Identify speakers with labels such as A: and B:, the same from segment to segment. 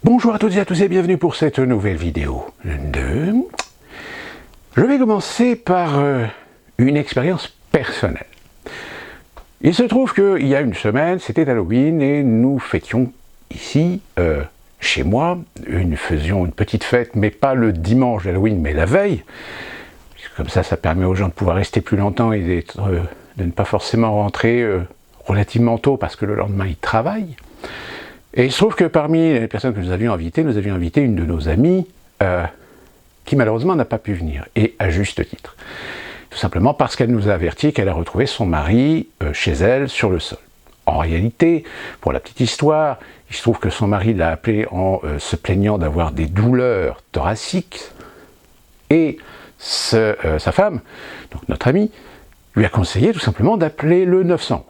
A: Bonjour à toutes et à tous et bienvenue pour cette nouvelle vidéo. Je vais commencer par une expérience personnelle. Il se trouve qu'il y a une semaine, c'était Halloween et nous fêtions ici, chez moi, faisions une petite fête, mais pas le dimanche d'Halloween, mais la veille. Comme ça permet aux gens de pouvoir rester plus longtemps et de ne pas forcément rentrer relativement tôt parce que le lendemain ils travaillent. Et il se trouve que parmi les personnes que nous avions invité une de nos amies qui malheureusement n'a pas pu venir, et à juste titre. Tout simplement parce qu'elle nous a averti qu'elle a retrouvé son mari chez elle sur le sol. En réalité, pour la petite histoire, il se trouve que son mari l'a appelé en se plaignant d'avoir des douleurs thoraciques, et sa femme, donc notre amie, lui a conseillé tout simplement d'appeler le 911.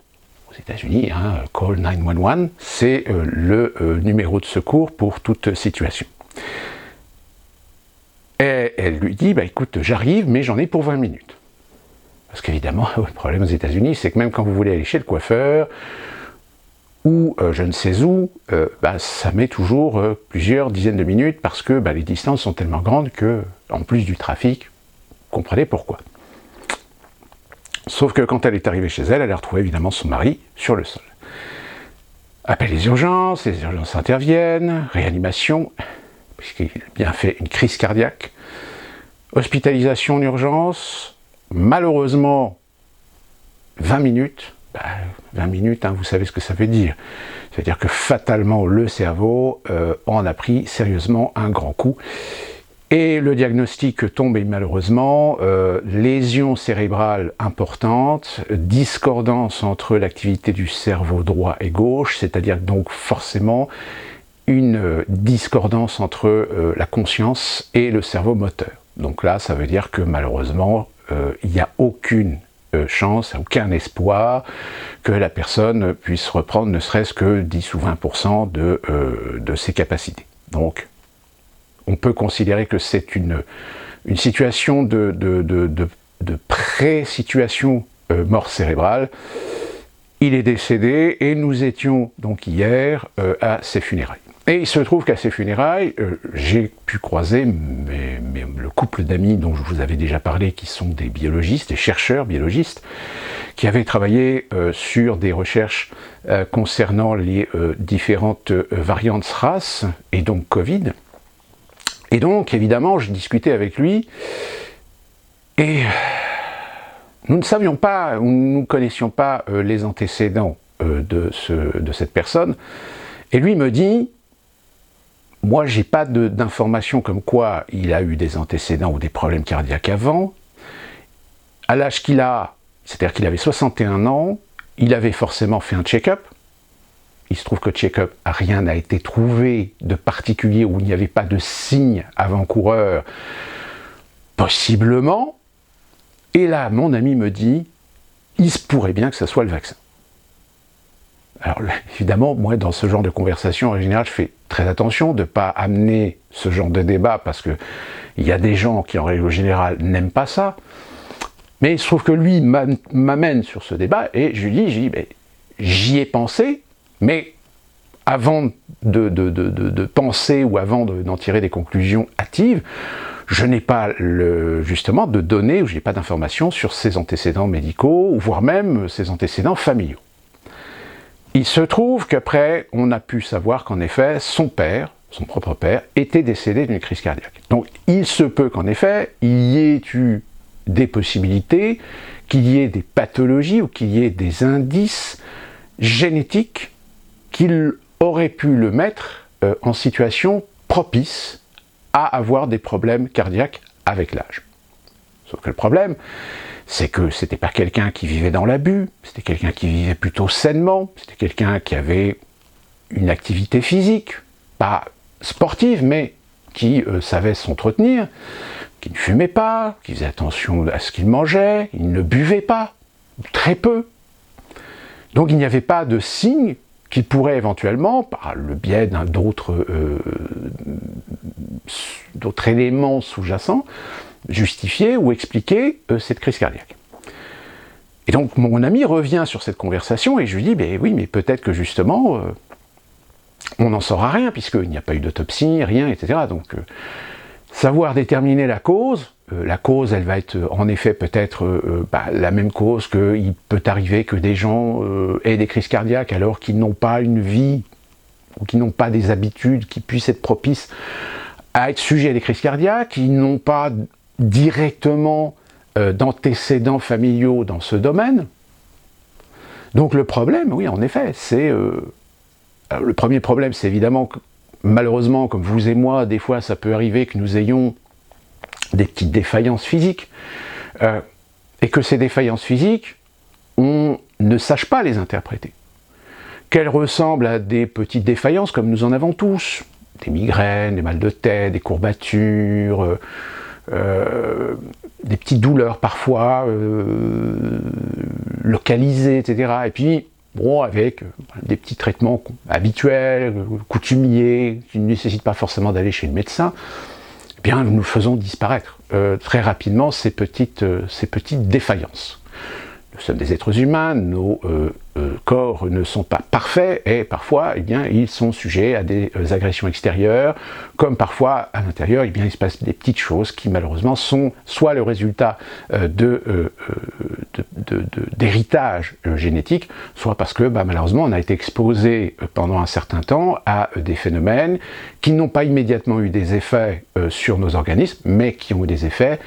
A: Aux États-Unis, Call 911, c'est le numéro de secours pour toute situation. Et elle lui dit, écoute, j'arrive, mais j'en ai pour 20 minutes. Parce qu'évidemment, le problème aux États-Unis, c'est que même quand vous voulez aller chez le coiffeur, ou je ne sais où, ça met toujours plusieurs dizaines de minutes, parce que les distances sont tellement grandes que, en plus du trafic, vous comprenez pourquoi. Sauf que quand elle est arrivée chez elle, elle a retrouvé évidemment son mari sur le sol. Appelle les urgences interviennent, réanimation, puisqu'il a bien fait une crise cardiaque, hospitalisation en urgence, malheureusement 20 minutes, 20 minutes, vous savez ce que ça veut dire. C'est-à-dire que fatalement le cerveau en a pris sérieusement un grand coup. Et le diagnostic tombe malheureusement, lésion cérébrale importante, discordance entre l'activité du cerveau droit et gauche, c'est-à-dire donc forcément une discordance entre la conscience et le cerveau moteur. Donc là, ça veut dire que malheureusement, il n'y a aucune chance, aucun espoir que la personne puisse reprendre ne serait-ce que 10 ou 20% de ses capacités. Donc, on peut considérer que c'est une situation de pré-situation mort cérébrale. Il est décédé et nous étions donc hier à ses funérailles. Et il se trouve qu'à ses funérailles, j'ai pu croiser le couple d'amis dont je vous avais déjà parlé, qui sont des biologistes, des chercheurs biologistes, qui avaient travaillé sur des recherches concernant les différentes variantes SRAS et donc Covid. Et donc, évidemment, je discutais avec lui, et nous ne savions pas, ou nous ne connaissions pas les antécédents de cette personne, et lui me dit, moi j'ai pas d'informations comme quoi il a eu des antécédents ou des problèmes cardiaques avant, à l'âge qu'il a, c'est-à-dire qu'il avait 61 ans, il avait forcément fait un check-up. Il se trouve que check-up, rien n'a été trouvé de particulier, où il n'y avait pas de signes avant-coureurs, possiblement. Et là, mon ami me dit, il se pourrait bien que ce soit le vaccin. Alors évidemment, moi, dans ce genre de conversation, en général, je fais très attention de ne pas amener ce genre de débat, parce qu'il y a des gens qui, en règle générale, n'aiment pas ça. Mais il se trouve que lui m'amène sur ce débat, et je lui dis, j'y ai pensé, mais avant de penser ou avant d'en tirer des conclusions hâtives, je n'ai pas justement de données, ou je n'ai pas d'informations sur ses antécédents médicaux, voire même ses antécédents familiaux. Il se trouve qu'après, on a pu savoir qu'en effet, son père, son propre père, était décédé d'une crise cardiaque. Donc il se peut qu'en effet, il y ait eu des possibilités, qu'il y ait des pathologies ou qu'il y ait des indices génétiques qu'il aurait pu le mettre en situation propice à avoir des problèmes cardiaques avec l'âge. Sauf que le problème, c'est que c'était pas quelqu'un qui vivait dans l'abus, c'était quelqu'un qui vivait plutôt sainement, c'était quelqu'un qui avait une activité physique, pas sportive, mais qui savait s'entretenir, qui ne fumait pas, qui faisait attention à ce qu'il mangeait, il ne buvait pas, très peu. Donc il n'y avait pas de signe qui pourrait éventuellement, par le biais d'autres éléments sous-jacents, justifier ou expliquer cette crise cardiaque. Et donc mon ami revient sur cette conversation et je lui dis, oui, mais peut-être que justement, on n'en saura rien, puisqu'il n'y a pas eu d'autopsie, rien, etc. Donc, savoir déterminer la cause, elle va être en effet peut-être la même cause qu'il peut arriver que des gens aient des crises cardiaques alors qu'ils n'ont pas une vie, ou qu'ils n'ont pas des habitudes qui puissent être propices à être sujets à des crises cardiaques, qui n'ont pas directement d'antécédents familiaux dans ce domaine. Donc le problème, oui, en effet, c'est... le premier problème, c'est évidemment que, malheureusement, comme vous et moi, des fois, ça peut arriver que nous ayons des petites défaillances physiques, et que ces défaillances physiques, on ne sache pas les interpréter. Qu'elles ressemblent à des petites défaillances, comme nous en avons tous, des migraines, des mal de tête, des courbatures, des petites douleurs parfois, localisées, etc. Et puis, bon, avec des petits traitements habituels, coutumiers, qui ne nécessitent pas forcément d'aller chez le médecin, eh bien, nous faisons disparaître très rapidement ces petites défaillances. Nous sommes des êtres humains, nos corps ne sont pas parfaits et parfois, eh bien, ils sont sujets à des agressions extérieures, comme parfois à l'intérieur, eh bien, il se passe des petites choses qui malheureusement sont soit le résultat d'héritage génétique, soit parce que malheureusement on a été exposé pendant un certain temps à des phénomènes qui n'ont pas immédiatement eu des effets sur nos organismes, mais qui ont eu des effets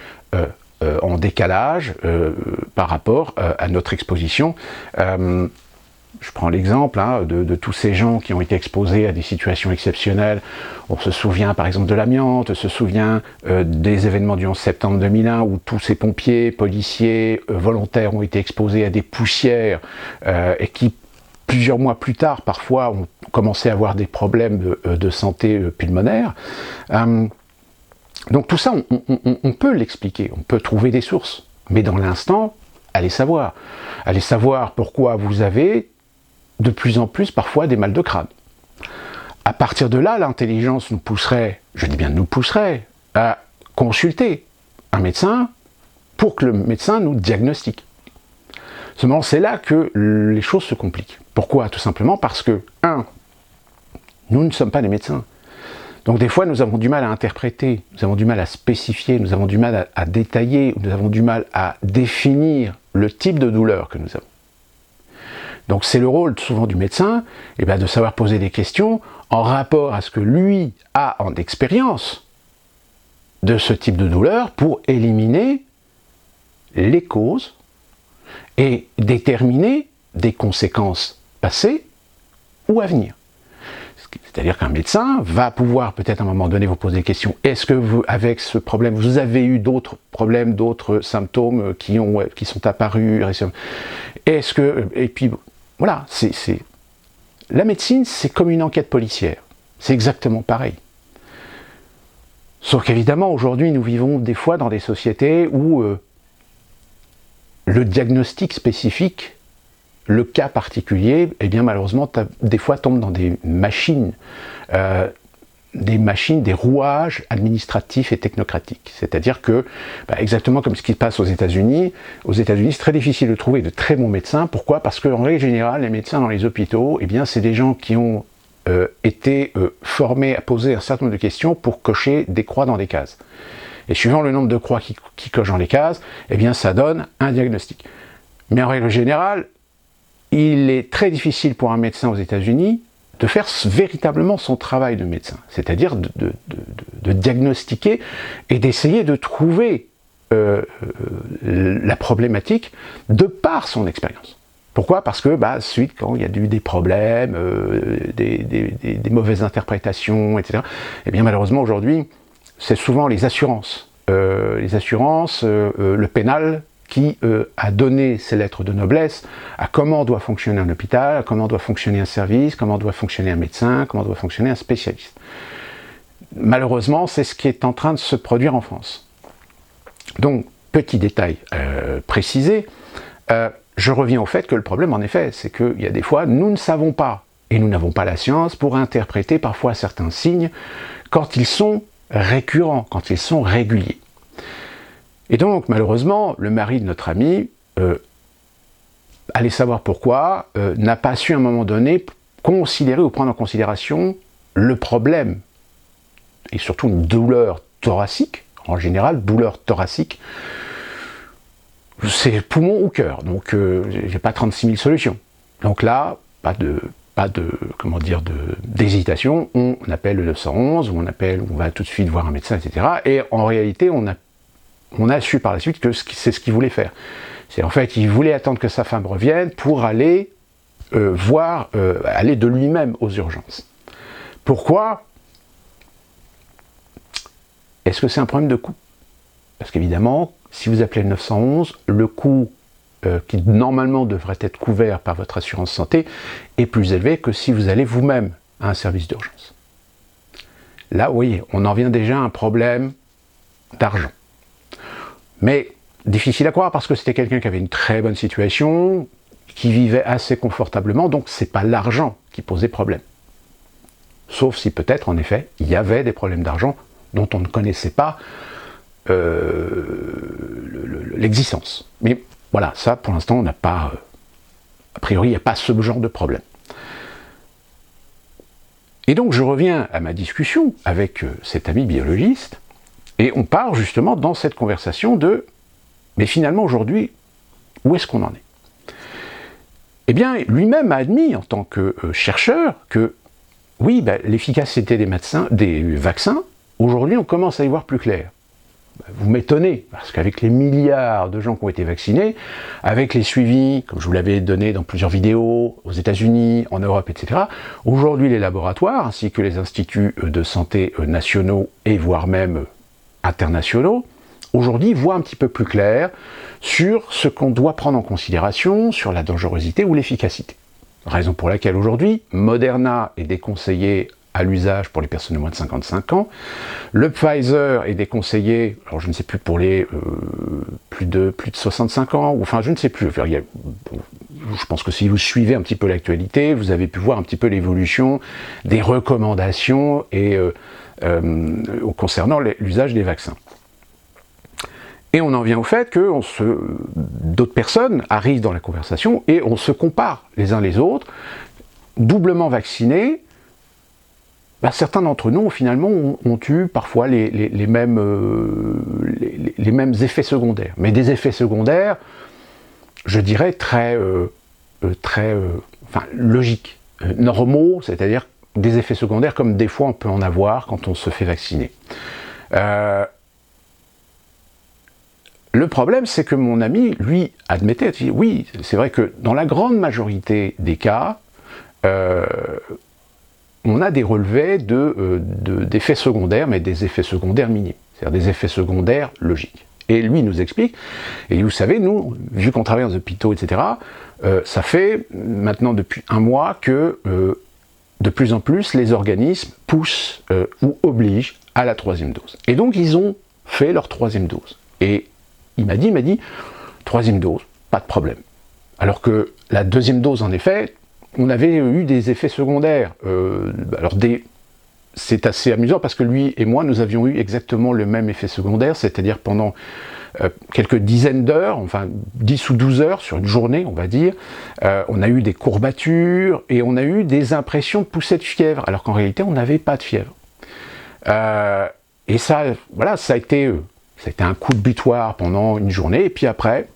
A: en décalage par rapport à notre exposition. Je prends l'exemple de tous ces gens qui ont été exposés à des situations exceptionnelles. On se souvient par exemple de l'amiante, on se souvient des événements du 11 septembre 2001 où tous ces pompiers, policiers, volontaires ont été exposés à des poussières et qui, plusieurs mois plus tard, parfois, ont commencé à avoir des problèmes de santé pulmonaire. Donc tout ça, on peut l'expliquer, on peut trouver des sources, mais dans l'instant, allez savoir pourquoi vous avez de plus en plus parfois des mal de crâne. À partir de là, l'intelligence nous pousserait, je dis bien nous pousserait, à consulter un médecin pour que le médecin nous diagnostique. Seulement, c'est là que les choses se compliquent. Pourquoi? Tout simplement parce que, nous ne sommes pas des médecins. Donc des fois, nous avons du mal à interpréter, nous avons du mal à spécifier, nous avons du mal à détailler, nous avons du mal à définir le type de douleur que nous avons. Donc c'est le rôle souvent du médecin de savoir poser des questions en rapport à ce que lui a en expérience de ce type de douleur pour éliminer les causes et déterminer des conséquences passées ou à venir. C'est-à-dire qu'un médecin va pouvoir peut-être à un moment donné vous poser des questions. Est-ce que vous, avec ce problème, vous avez eu d'autres problèmes, d'autres symptômes qui sont apparus récemment? Est-ce que... Et puis, voilà, la médecine, c'est comme une enquête policière. C'est exactement pareil. Sauf qu'évidemment, aujourd'hui, nous vivons des fois dans des sociétés où le diagnostic spécifique, le cas particulier, eh bien malheureusement, des fois tombe dans des machines, des rouages administratifs et technocratiques. C'est-à-dire que, exactement comme ce qui se passe aux États-Unis, c'est très difficile de trouver de très bons médecins. Pourquoi? Parce qu'en règle générale, les médecins dans les hôpitaux, eh bien c'est des gens qui ont été formés à poser un certain nombre de questions pour cocher des croix dans des cases. Et suivant le nombre de croix qui cochent dans les cases, eh bien ça donne un diagnostic. Mais en règle générale, il est très difficile pour un médecin aux États-Unis de faire véritablement son travail de médecin, c'est-à-dire de diagnostiquer et d'essayer de trouver la problématique de par son expérience. Pourquoi? Parce que suite, quand il y a eu des problèmes, des mauvaises interprétations, etc., eh bien malheureusement aujourd'hui, c'est souvent les assurances, le pénal, qui a donné ses lettres de noblesse à comment doit fonctionner un hôpital, à comment doit fonctionner un service, comment doit fonctionner un médecin, comment doit fonctionner un spécialiste. Malheureusement, c'est ce qui est en train de se produire en France. Donc, petit détail précisé, je reviens au fait que le problème, en effet, c'est qu'il y a des fois, nous ne savons pas, et nous n'avons pas la science pour interpréter parfois certains signes quand ils sont récurrents, quand ils sont réguliers. Et donc, malheureusement, le mari de notre ami, allez savoir pourquoi, n'a pas su à un moment donné considérer ou prendre en considération le problème, et surtout une douleur thoracique, en général, douleur thoracique, c'est poumon ou cœur, donc j'ai pas 36 000 solutions. Donc là, pas de d'hésitation, on appelle le 911, on va tout de suite voir un médecin, etc. Et en réalité, on a su par la suite que c'est ce qu'il voulait faire. C'est en fait, il voulait attendre que sa femme revienne pour aller aller de lui-même aux urgences. Pourquoi? Est-ce que c'est un problème de coût? Parce qu'évidemment, si vous appelez le 911, le coût qui normalement devrait être couvert par votre assurance santé est plus élevé que si vous allez vous-même à un service d'urgence. Là, vous voyez, on en vient déjà à un problème d'argent. Mais difficile à croire parce que c'était quelqu'un qui avait une très bonne situation, qui vivait assez confortablement, donc c'est pas l'argent qui posait problème. Sauf si peut-être, en effet, il y avait des problèmes d'argent dont on ne connaissait pas l'existence. Mais voilà, ça, pour l'instant, on n'a pas... a priori, il n'y a pas ce genre de problème. Et donc, je reviens à ma discussion avec cet ami biologiste, et on part justement dans cette conversation de... Mais finalement, aujourd'hui, où est-ce qu'on en est? Eh bien, lui-même a admis, en tant que chercheur, que oui, l'efficacité des vaccins, aujourd'hui, on commence à y voir plus clair. Vous m'étonnez, parce qu'avec les milliards de gens qui ont été vaccinés, avec les suivis, comme je vous l'avais donné dans plusieurs vidéos, aux États-Unis, en Europe, etc., aujourd'hui les laboratoires, ainsi que les instituts de santé nationaux et voire même internationaux, aujourd'hui voient un petit peu plus clair sur ce qu'on doit prendre en considération, sur la dangerosité ou l'efficacité. Raison pour laquelle aujourd'hui, Moderna est déconseillé à l'usage pour les personnes de moins de 55 ans. Le Pfizer est déconseillé, alors je ne sais plus pour les plus de 65 ans, ou enfin je ne sais plus. Je pense que si vous suivez un petit peu l'actualité, vous avez pu voir un petit peu l'évolution des recommandations et, concernant l'usage des vaccins. Et on en vient au fait que d'autres personnes arrivent dans la conversation et on se compare les uns les autres, doublement vaccinés. Certains d'entre nous, finalement, ont eu parfois les mêmes effets secondaires. Mais des effets secondaires, je dirais, très logiques, normaux, c'est-à-dire des effets secondaires comme des fois on peut en avoir quand on se fait vacciner. Le problème, c'est que mon ami, lui, admettait, il dit, oui, c'est vrai que dans la grande majorité des cas, on a des relevés d'effets secondaires, mais des effets secondaires minimes, c'est-à-dire des effets secondaires logiques. Et lui nous explique, et vous savez, nous, vu qu'on travaille dans les hôpitaux, etc., ça fait maintenant depuis un mois que de plus en plus les organismes poussent ou obligent à la 3e dose. Et donc ils ont fait leur 3e dose. Et il m'a dit, 3e dose, pas de problème. Alors que la 2e dose, en effet, on avait eu des effets secondaires. C'est assez amusant parce que lui et moi, nous avions eu exactement le même effet secondaire, c'est-à-dire pendant quelques dizaines d'heures, enfin 10 ou 12 heures sur une journée, on va dire, on a eu des courbatures et on a eu des impressions de poussée de fièvre, alors qu'en réalité, on n'avait pas de fièvre. Et ça, voilà, ça a été un coup de butoir pendant une journée, et puis après,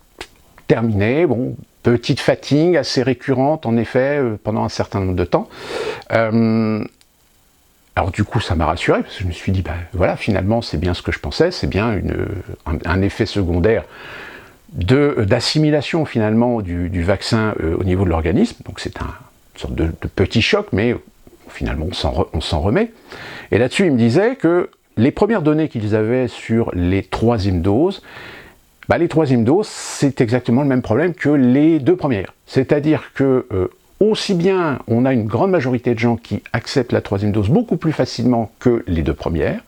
A: terminé, bon, petite fatigue assez récurrente, en effet, pendant un certain nombre de temps. Alors du coup, ça m'a rassuré, parce que je me suis dit, voilà, finalement, c'est bien ce que je pensais, c'est bien un effet secondaire d'assimilation, finalement, du vaccin au niveau de l'organisme. Donc c'est une sorte de petit choc, mais finalement, on s'en remet. Et là-dessus, il me disait que les premières données qu'ils avaient sur les 3e doses, les 3e doses, c'est exactement le même problème que les 2 premières. C'est-à-dire que aussi bien on a une grande majorité de gens qui acceptent la 3e dose beaucoup plus facilement que les 2 premières,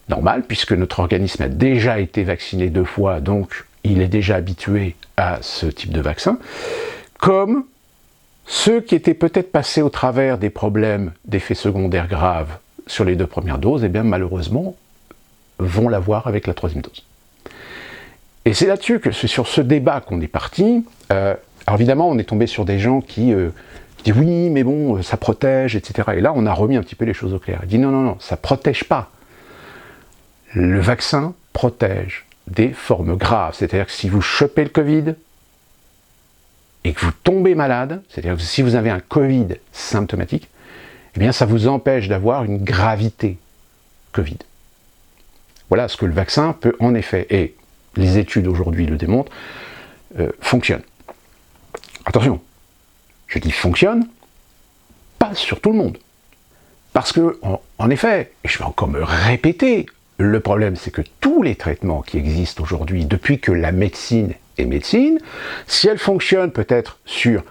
A: normal, puisque notre organisme a déjà été vacciné 2 fois, donc il est déjà habitué à ce type de vaccin, comme ceux qui étaient peut-être passés au travers des problèmes d'effets secondaires graves sur les 2 premières doses, eh bien malheureusement, vont l'avoir avec la 3e dose. Et c'est là-dessus que c'est sur ce débat qu'on est parti. Alors évidemment, on est tombé sur des gens qui Il dit oui, mais bon, ça protège, etc. Et là, on a remis un petit peu les choses au clair. Il dit non, non, non, ça ne protège pas. Le vaccin protège des formes graves. C'est-à-dire que si vous chopez le Covid et que vous tombez malade, c'est-à-dire que si vous avez un Covid symptomatique, eh bien ça vous empêche d'avoir une gravité Covid. Voilà ce que le vaccin peut en effet, et les études aujourd'hui le démontrent, fonctionne. Attention, je dis fonctionne, pas sur tout le monde. Parce que, en effet, et je vais encore me répéter, le problème c'est que tous les traitements qui existent aujourd'hui, depuis que la médecine est médecine, si elle fonctionne peut-être sur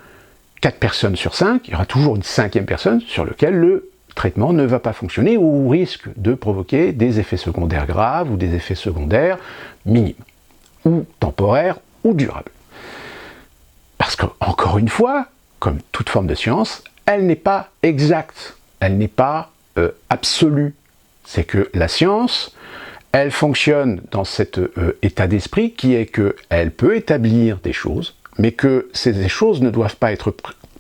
A: 4 personnes sur 5, il y aura toujours une 5e personne sur laquelle le traitement ne va pas fonctionner ou risque de provoquer des effets secondaires graves ou des effets secondaires minimes, ou temporaires ou durables. Parce que, encore une fois, comme toute forme de science, elle n'est pas exacte, elle n'est pas absolue. C'est que la science, elle fonctionne dans cet état d'esprit qui est qu'elle peut établir des choses, mais que ces choses ne doivent pas être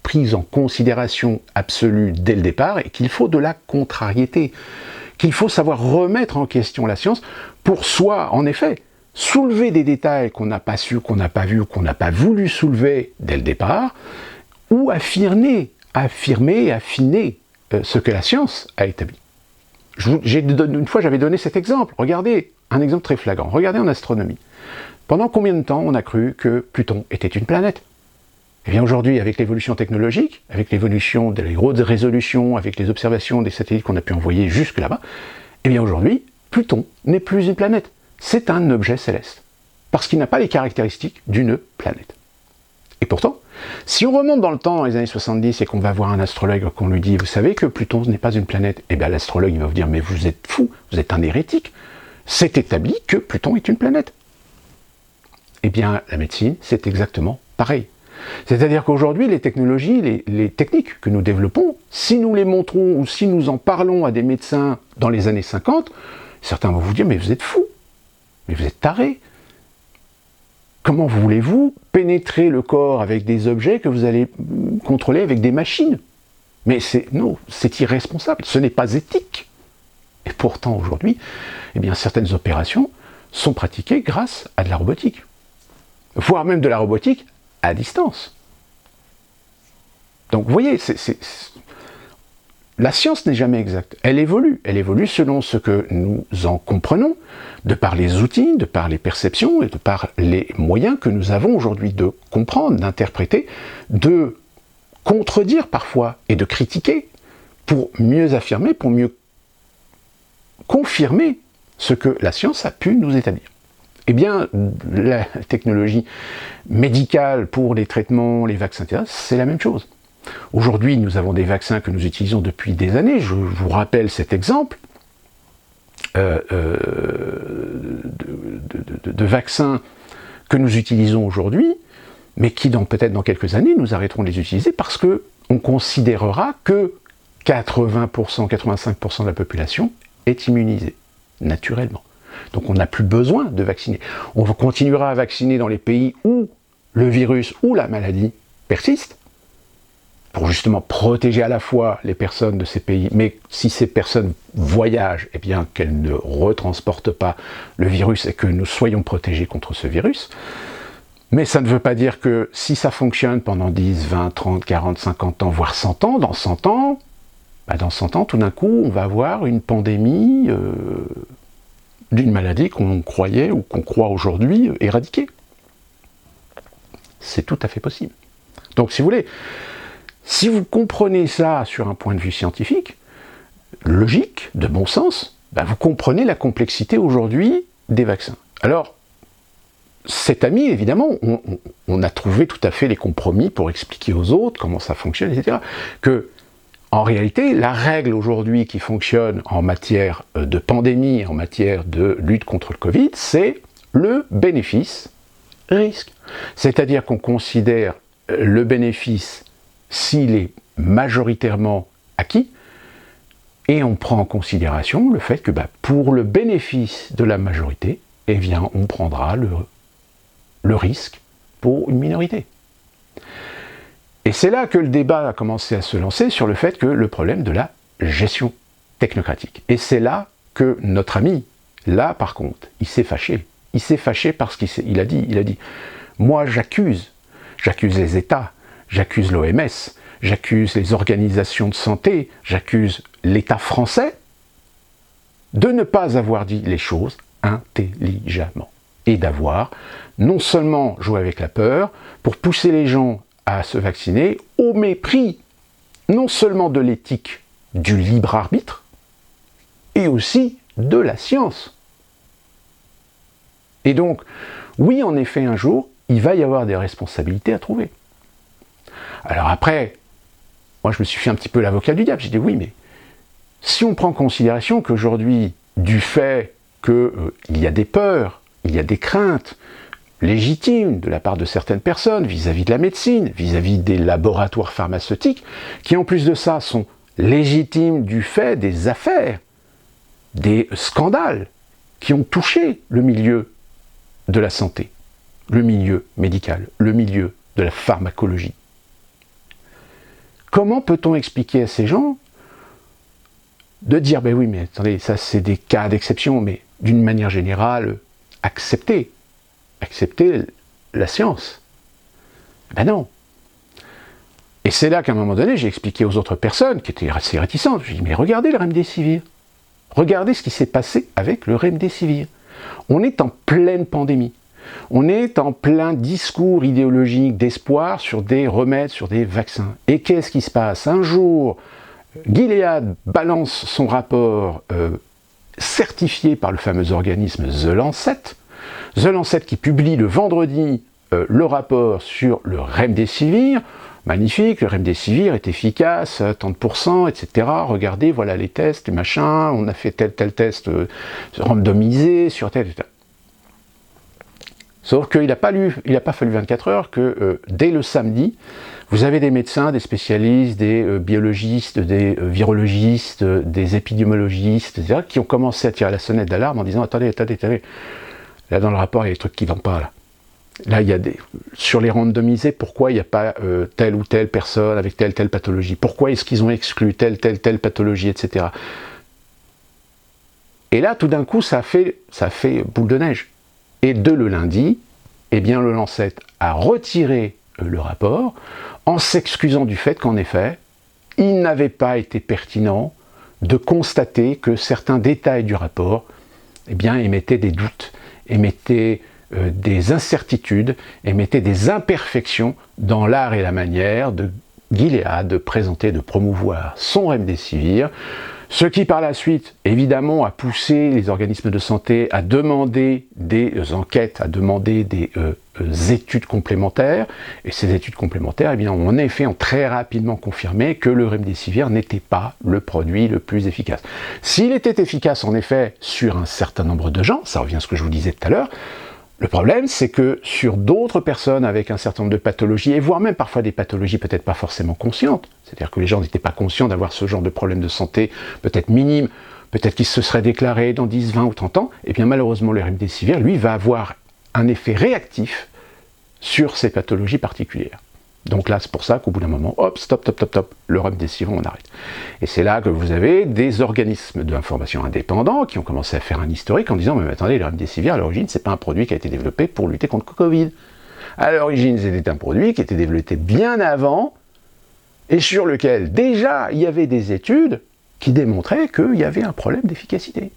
A: prises en considération absolue dès le départ et qu'il faut de la contrariété, qu'il faut savoir remettre en question la science pour soit, en effet, soulever des détails qu'on n'a pas su, qu'on n'a pas vu, qu'on n'a pas voulu soulever dès le départ, ou affirmer et affiner ce que la science a établi. Une fois, j'avais donné cet exemple. Regardez, un exemple très flagrant. Regardez en astronomie. Pendant combien de temps on a cru que Pluton était une planète ? Eh bien aujourd'hui, avec l'évolution technologique, avec l'évolution des hautes résolutions, avec les observations des satellites qu'on a pu envoyer jusque là-bas, eh bien aujourd'hui, Pluton n'est plus une planète. C'est un objet céleste. Parce qu'il n'a pas les caractéristiques d'une planète. Et pourtant, si on remonte dans le temps, dans les années 70, et qu'on va voir un astrologue, qu'on lui dit, vous savez que Pluton n'est pas une planète, eh bien l'astrologue il va vous dire, mais vous êtes fou, vous êtes un hérétique. C'est établi que Pluton est une planète. Eh bien, la médecine, c'est exactement pareil. C'est-à-dire qu'aujourd'hui, les technologies, les techniques que nous développons, si nous les montrons ou si nous en parlons à des médecins dans les années 50, certains vont vous dire, mais vous êtes fou, mais vous êtes taré. Comment voulez-vous pénétrer le corps avec des objets que vous allez contrôler avec des machines ? Mais c'est irresponsable, ce n'est pas éthique. Et pourtant, aujourd'hui, eh bien, certaines opérations sont pratiquées grâce à de la robotique. Voire même de la robotique à distance. Donc, vous voyez, la science n'est jamais exacte. Elle évolue selon ce que nous en comprenons, de par les outils, de par les perceptions et de par les moyens que nous avons aujourd'hui de comprendre, d'interpréter, de contredire parfois et de critiquer pour mieux affirmer, pour mieux confirmer ce que la science a pu nous établir. Eh bien, la technologie médicale pour les traitements, les vaccins, etc., c'est la même chose. Aujourd'hui, nous avons des vaccins que nous utilisons depuis des années. Je vous rappelle cet exemple de vaccins que nous utilisons aujourd'hui, mais qui peut-être dans quelques années, nous arrêterons de les utiliser parce qu'on considérera que 80%, 85% de la population est immunisée, naturellement. Donc on n'a plus besoin de vacciner. On continuera à vacciner dans les pays où le virus ou la maladie persiste, pour justement protéger à la fois les personnes de ces pays, mais si ces personnes voyagent, eh bien qu'elles ne retransportent pas le virus et que nous soyons protégés contre ce virus. Mais ça ne veut pas dire que si ça fonctionne pendant 10, 20, 30, 40, 50 ans, voire 100 ans, dans 100 ans, tout d'un coup, on va avoir une pandémie d'une maladie qu'on croyait ou qu'on croit aujourd'hui éradiquer. C'est tout à fait possible. Donc si vous voulez, si vous comprenez ça sur un point de vue scientifique, logique, de bon sens, vous comprenez la complexité aujourd'hui des vaccins. Alors, cet ami, évidemment, on a trouvé tout à fait les compromis pour expliquer aux autres comment ça fonctionne, etc. Que, en réalité, la règle aujourd'hui qui fonctionne en matière de pandémie, en matière de lutte contre le Covid, c'est le bénéfice-risque. C'est-à-dire qu'on considère le bénéfice s'il est majoritairement acquis, et on prend en considération le fait que pour le bénéfice de la majorité, eh bien, on prendra le risque pour une minorité. Et c'est là que le débat a commencé à se lancer sur le fait que le problème de la gestion technocratique. Et c'est là que notre ami, là par contre, il s'est fâché. Il s'est fâché parce qu'il a dit, moi j'accuse les États, j'accuse l'OMS, j'accuse les organisations de santé, j'accuse l'État français de ne pas avoir dit les choses intelligemment et d'avoir non seulement joué avec la peur pour pousser les gens à se vacciner au mépris non seulement de l'éthique du libre arbitre et aussi de la science. Et donc, oui, en effet, un jour, il va y avoir des responsabilités à trouver. Alors après, moi je me suis fait un petit peu l'avocat du diable, j'ai dit oui, mais si on prend en considération qu'aujourd'hui, du fait qu'il y a des peurs, il y a des craintes légitimes de la part de certaines personnes vis-à-vis de la médecine, vis-à-vis des laboratoires pharmaceutiques, qui en plus de ça sont légitimes du fait des affaires, des scandales qui ont touché le milieu de la santé, le milieu médical, le milieu de la pharmacologie. Comment peut-on expliquer à ces gens de dire, ben oui, mais attendez, ça c'est des cas d'exception, mais d'une manière générale, accepter la science? Ben non. Et c'est là qu'à un moment donné, j'ai expliqué aux autres personnes qui étaient assez réticentes, j'ai dit, mais regardez le remdesivir, regardez ce qui s'est passé avec le remdesivir. On est en pleine pandémie. On est en plein discours idéologique d'espoir sur des remèdes, sur des vaccins. Et qu'est-ce qui se passe? Un jour, Gilead balance son rapport certifié par le fameux organisme The Lancet qui publie le vendredi le rapport sur le remdesivir. Magnifique, le remdesivir est efficace, 30%, etc. Regardez, voilà les tests, les machins, on a fait tel test randomisé sur tel. Sauf qu'il n'a pas fallu 24 heures que dès le samedi, vous avez des médecins, des spécialistes, des biologistes, des virologistes, des épidémiologistes, etc., qui ont commencé à tirer la sonnette d'alarme en disant attendez, là dans le rapport il y a des trucs qui ne vont pas là. Là, il y a sur les randomisés, pourquoi il n'y a pas telle ou telle personne avec telle pathologie? Pourquoi est-ce qu'ils ont exclu telle pathologie, etc. Et là, tout d'un coup, ça a fait boule de neige. Et dès le lundi, eh bien, le Lancet a retiré le rapport en s'excusant du fait qu'en effet, il n'avait pas été pertinent de constater que certains détails du rapport eh bien, émettaient des doutes, émettaient des incertitudes, émettaient des imperfections dans l'art et la manière de Gilead de présenter, de promouvoir son remdesivir, ce qui par la suite, évidemment, a poussé les organismes de santé à demander des enquêtes, à demander des études complémentaires, et ces études complémentaires, eh bien, ont en effet très rapidement confirmé que le remdesivir n'était pas le produit le plus efficace. S'il était efficace, en effet, sur un certain nombre de gens, ça revient à ce que je vous disais tout à l'heure, le problème, c'est que sur d'autres personnes avec un certain nombre de pathologies, et voire même parfois des pathologies peut-être pas forcément conscientes, c'est-à-dire que les gens n'étaient pas conscients d'avoir ce genre de problème de santé, peut-être minime, peut-être qu'ils se seraient déclarés dans 10, 20 ou 30 ans, et bien malheureusement le remdesivir, lui, va avoir un effet réactif sur ces pathologies particulières. Donc là, c'est pour ça qu'au bout d'un moment, hop, stop, le remdesivir, on arrête. Et c'est là que vous avez des organismes d'information indépendants qui ont commencé à faire un historique en disant, mais attendez, le remdesivir, à l'origine, c'est pas un produit qui a été développé pour lutter contre le Covid. À l'origine, c'était un produit qui était développé bien avant, et sur lequel, déjà, il y avait des études qui démontraient qu'il y avait un problème d'efficacité.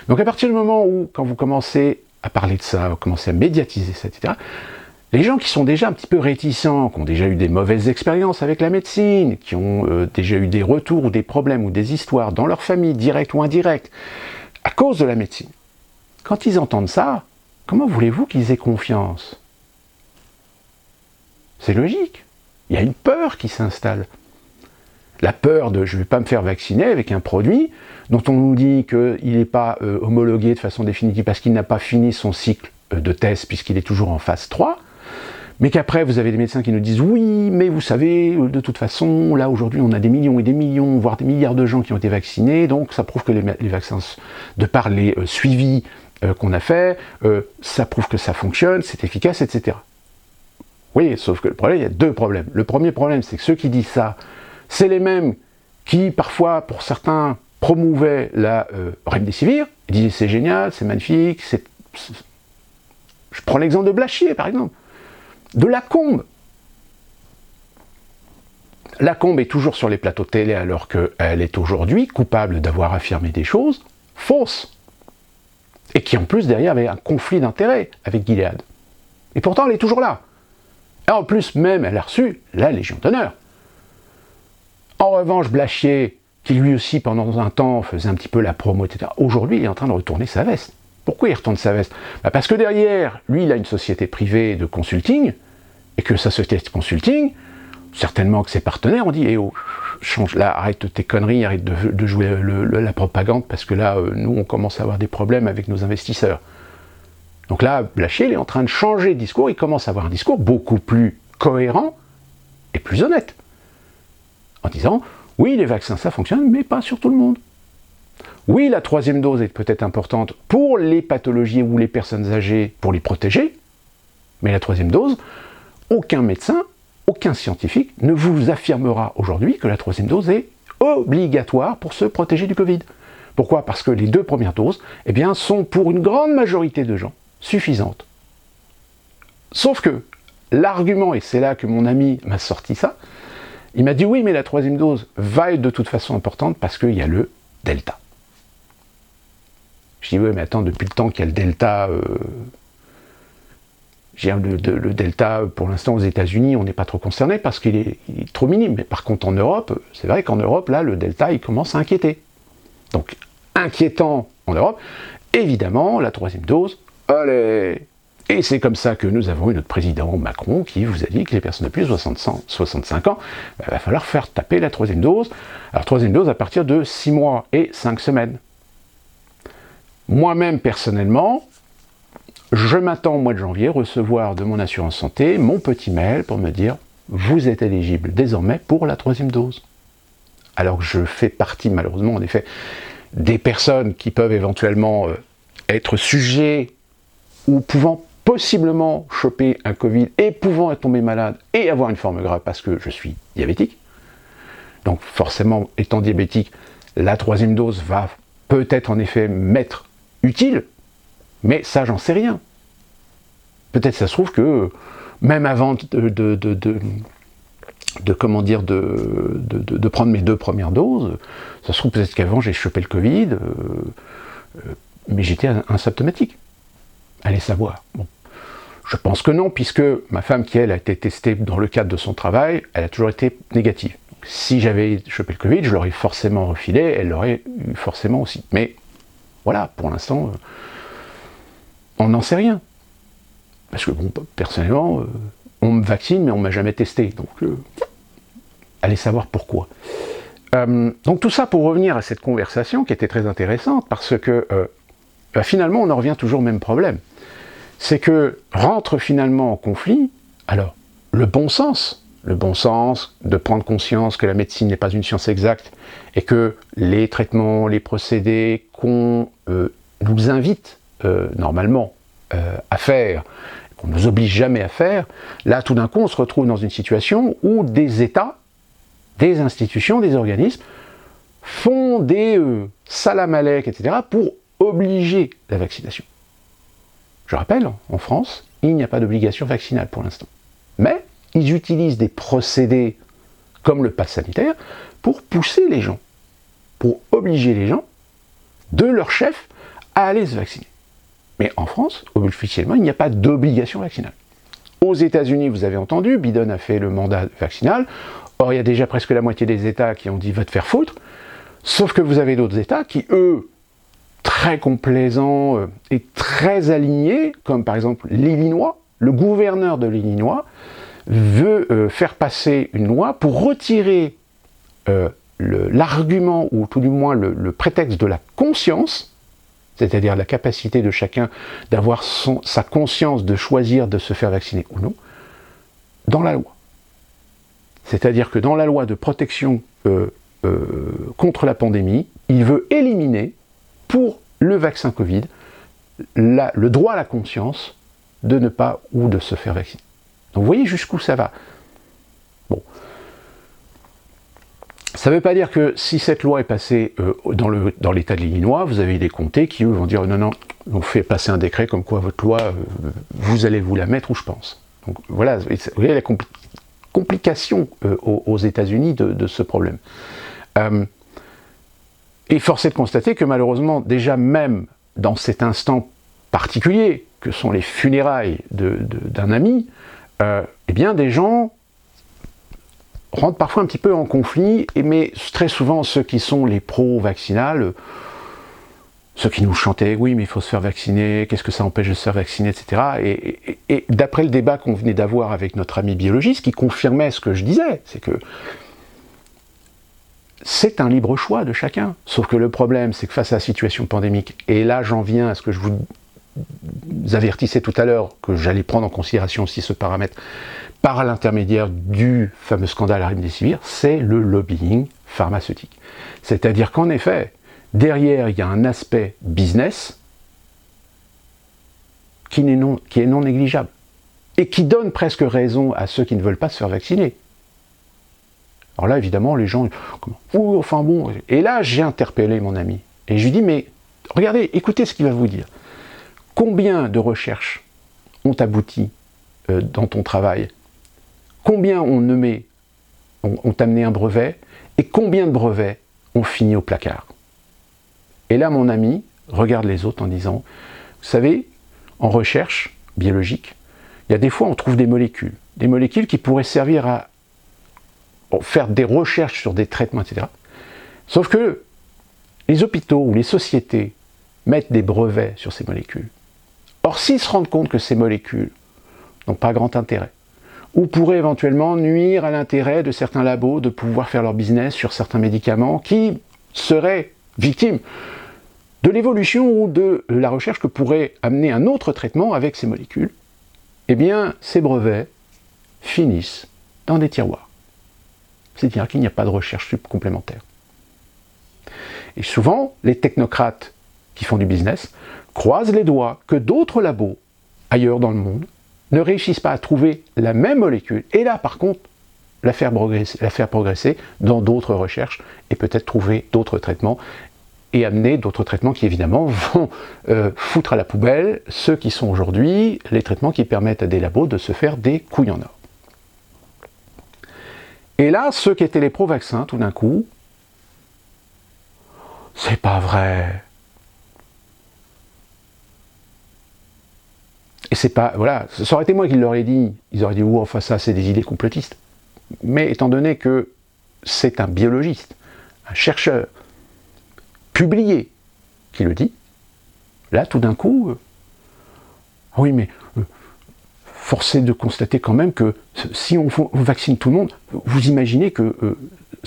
A: Donc à partir du moment où, quand vous commencez à parler de ça, vous commencez à médiatiser ça, etc., les gens qui sont déjà un petit peu réticents, qui ont déjà eu des mauvaises expériences avec la médecine, qui ont déjà eu des retours ou des problèmes ou des histoires dans leur famille, directes ou indirectes, à cause de la médecine, quand ils entendent ça, comment voulez-vous qu'ils aient confiance? C'est logique. Il y a une peur qui s'installe. La peur de « je ne vais pas me faire vacciner avec un produit dont on nous dit qu'il n'est pas homologué de façon définitive parce qu'il n'a pas fini son cycle de test puisqu'il est toujours en phase 3 », mais qu'après vous avez des médecins qui nous disent « oui, mais vous savez, de toute façon, là aujourd'hui on a des millions et des millions, voire des milliards de gens qui ont été vaccinés, donc ça prouve que les vaccins, de par les suivis qu'on a fait, ça prouve que ça fonctionne, c'est efficace, etc. » Oui, sauf que le problème, il y a deux problèmes. Le premier problème, c'est que ceux qui disent ça, c'est les mêmes qui, parfois, pour certains, promouvaient la remdesivir. Ils disaient c'est génial, c'est magnifique, Je prends l'exemple de Blachier, par exemple. De Lacombe. Lacombe est toujours sur les plateaux de télé alors qu'elle est aujourd'hui coupable d'avoir affirmé des choses fausses. Et qui, en plus, derrière, avait un conflit d'intérêts avec Gilead. Et pourtant, elle est toujours là. Et en plus, même, elle a reçu la Légion d'honneur. En revanche, Blachier, qui lui aussi, pendant un temps, faisait un petit peu la promo, etc., aujourd'hui, il est en train de retourner sa veste. Pourquoi il retourne sa veste? Parce que derrière, lui, il a une société privée de consulting, et que sa société de consulting, certainement que ses partenaires ont dit « Eh oh, change là, arrête tes conneries, arrête de jouer la propagande, parce que là, nous, on commence à avoir des problèmes avec nos investisseurs. » Donc là, Blachier, il est en train de changer de discours, il commence à avoir un discours beaucoup plus cohérent et plus honnête. En disant, oui, les vaccins, ça fonctionne, mais pas sur tout le monde. Oui, la troisième dose est peut-être importante pour les pathologies ou les personnes âgées, pour les protéger, mais la troisième dose, aucun médecin, aucun scientifique ne vous affirmera aujourd'hui que la troisième dose est obligatoire pour se protéger du Covid. Pourquoi? Parce que les deux premières doses, eh bien, sont pour une grande majorité de gens suffisantes. Sauf que l'argument, et c'est là que mon ami m'a sorti ça, il m'a dit oui, mais la troisième dose va être de toute façon importante parce qu'il y a le Delta. Je dis oui, mais attends, depuis le temps qu'il y a le Delta, le Delta, pour l'instant aux États-Unis, on n'est pas trop concerné parce qu'il est trop minime. Mais par contre en Europe, c'est vrai qu'en Europe, là, le Delta, il commence à inquiéter. Donc, inquiétant en Europe, évidemment, la troisième dose, allez. Et c'est comme ça que nous avons eu notre président Macron qui vous a dit que les personnes de plus de 65 ans, il va falloir faire taper la troisième dose. Alors, troisième dose à partir de 6 mois et 5 semaines. Moi-même, personnellement, je m'attends au mois de janvier recevoir de mon assurance santé mon petit mail pour me dire « Vous êtes éligible désormais pour la troisième dose ». Alors que je fais partie, malheureusement, en effet, des personnes qui peuvent éventuellement être sujets ou pouvant possiblement choper un Covid et pouvant tomber malade et avoir une forme grave parce que je suis diabétique. Donc forcément, étant diabétique, la troisième dose va peut-être en effet m'être utile, mais ça, j'en sais rien. Peut-être ça se trouve que même avant de prendre mes 2 premières doses, ça se trouve peut-être qu'avant j'ai chopé le Covid, mais j'étais asymptomatique. Allez savoir. Bon. Je pense que non, puisque ma femme, qui elle a été testée dans le cadre de son travail, elle a toujours été négative. Donc, si j'avais chopé le Covid, je l'aurais forcément refilé, elle l'aurait eu forcément aussi. Mais voilà, pour l'instant, on n'en sait rien. Parce que bon, personnellement, on me vaccine, mais on ne m'a jamais testé. Donc, allez savoir pourquoi. Donc tout ça pour revenir à cette conversation qui était très intéressante, parce que finalement, on en revient toujours au même problème. C'est que rentre finalement en conflit, alors, le bon sens de prendre conscience que la médecine n'est pas une science exacte, et que les traitements, les procédés qu'on nous invite normalement à faire, qu'on ne nous oblige jamais à faire, là tout d'un coup on se retrouve dans une situation où des États, des institutions, des organismes font des salam-alek, etc. pour obliger la vaccination. Je rappelle, en France, il n'y a pas d'obligation vaccinale pour l'instant. Mais ils utilisent des procédés comme le pass sanitaire pour pousser les gens, pour obliger les gens de leur chef à aller se vacciner. Mais en France, officiellement, il n'y a pas d'obligation vaccinale. Aux États-Unis, vous avez entendu, Biden a fait le mandat vaccinal. Or, il y a déjà presque la moitié des États qui ont dit « va te faire foutre ». Sauf que vous avez d'autres États qui, eux, très complaisants et très alignés, comme par exemple l'Illinois, le gouverneur de l'Illinois veut faire passer une loi pour retirer l'argument, ou tout du moins le prétexte de la conscience, c'est-à-dire la capacité de chacun d'avoir sa conscience de choisir de se faire vacciner ou non, dans la loi. C'est-à-dire que dans la loi de protection contre la pandémie, il veut éliminer, pour le vaccin Covid, le droit à la conscience de ne pas ou de se faire vacciner. Donc vous voyez jusqu'où ça va. Bon. Ça ne veut pas dire que si cette loi est passée dans l'État de l'Illinois, vous avez des comtés qui, eux, vont dire non, on fait passer un décret comme quoi votre loi, vous allez vous la mettre où je pense. Donc voilà, vous voyez la complication aux États-Unis de ce problème. Et force est de constater que malheureusement, déjà même dans cet instant particulier, que sont les funérailles d'un ami, eh bien des gens rentrent parfois un petit peu en conflit, mais très souvent ceux qui sont les pro-vaccinales, ceux qui nous chantaient, oui mais il faut se faire vacciner, qu'est-ce que ça empêche de se faire vacciner, etc. Et d'après le débat qu'on venait d'avoir avec notre ami biologiste, qui confirmait ce que je disais, c'est que c'est un libre choix de chacun. Sauf que le problème, c'est que face à la situation pandémique, et là j'en viens à ce que je vous avertissais tout à l'heure, que j'allais prendre en considération aussi ce paramètre, par l'intermédiaire du fameux scandale Remdesivir, c'est le lobbying pharmaceutique. C'est-à-dire qu'en effet, derrière, il y a un aspect business qui est non négligeable, et qui donne presque raison à ceux qui ne veulent pas se faire vacciner. Alors là, évidemment, les gens... Oh, enfin bon... Et là, j'ai interpellé mon ami. Et je lui dis, mais regardez, écoutez ce qu'il va vous dire. Combien de recherches ont abouti dans ton travail? Combien ont amené un brevet? Et combien de brevets ont fini au placard? Et là, mon ami regarde les autres en disant, vous savez, en recherche biologique, il y a des fois, on trouve des molécules qui pourraient servir à faire des recherches sur des traitements, etc. Sauf que les hôpitaux ou les sociétés mettent des brevets sur ces molécules. Or, s'ils se rendent compte que ces molécules n'ont pas grand intérêt, ou pourraient éventuellement nuire à l'intérêt de certains labos de pouvoir faire leur business sur certains médicaments qui seraient victimes de l'évolution ou de la recherche que pourrait amener un autre traitement avec ces molécules, eh bien, ces brevets finissent dans des tiroirs. C'est-à-dire qu'il n'y a pas de recherche complémentaire. Et souvent, les technocrates qui font du business croisent les doigts que d'autres labos, ailleurs dans le monde, ne réussissent pas à trouver la même molécule, et là, par contre, la faire progresser dans d'autres recherches, et peut-être trouver d'autres traitements, et amener d'autres traitements qui, évidemment, vont foutre à la poubelle ceux qui sont aujourd'hui les traitements qui permettent à des labos de se faire des couilles en or. Et là, ceux qui étaient les pro-vaccins, tout d'un coup, c'est pas vrai. Et c'est pas, voilà, ça aurait été moi qui leur ai dit, ils auraient dit, oh, enfin ça, c'est des idées complotistes. Mais étant donné que c'est un biologiste, un chercheur, publié, qui le dit, là, tout d'un coup, oui, mais force est de constater quand même que si on vaccine tout le monde, vous imaginez que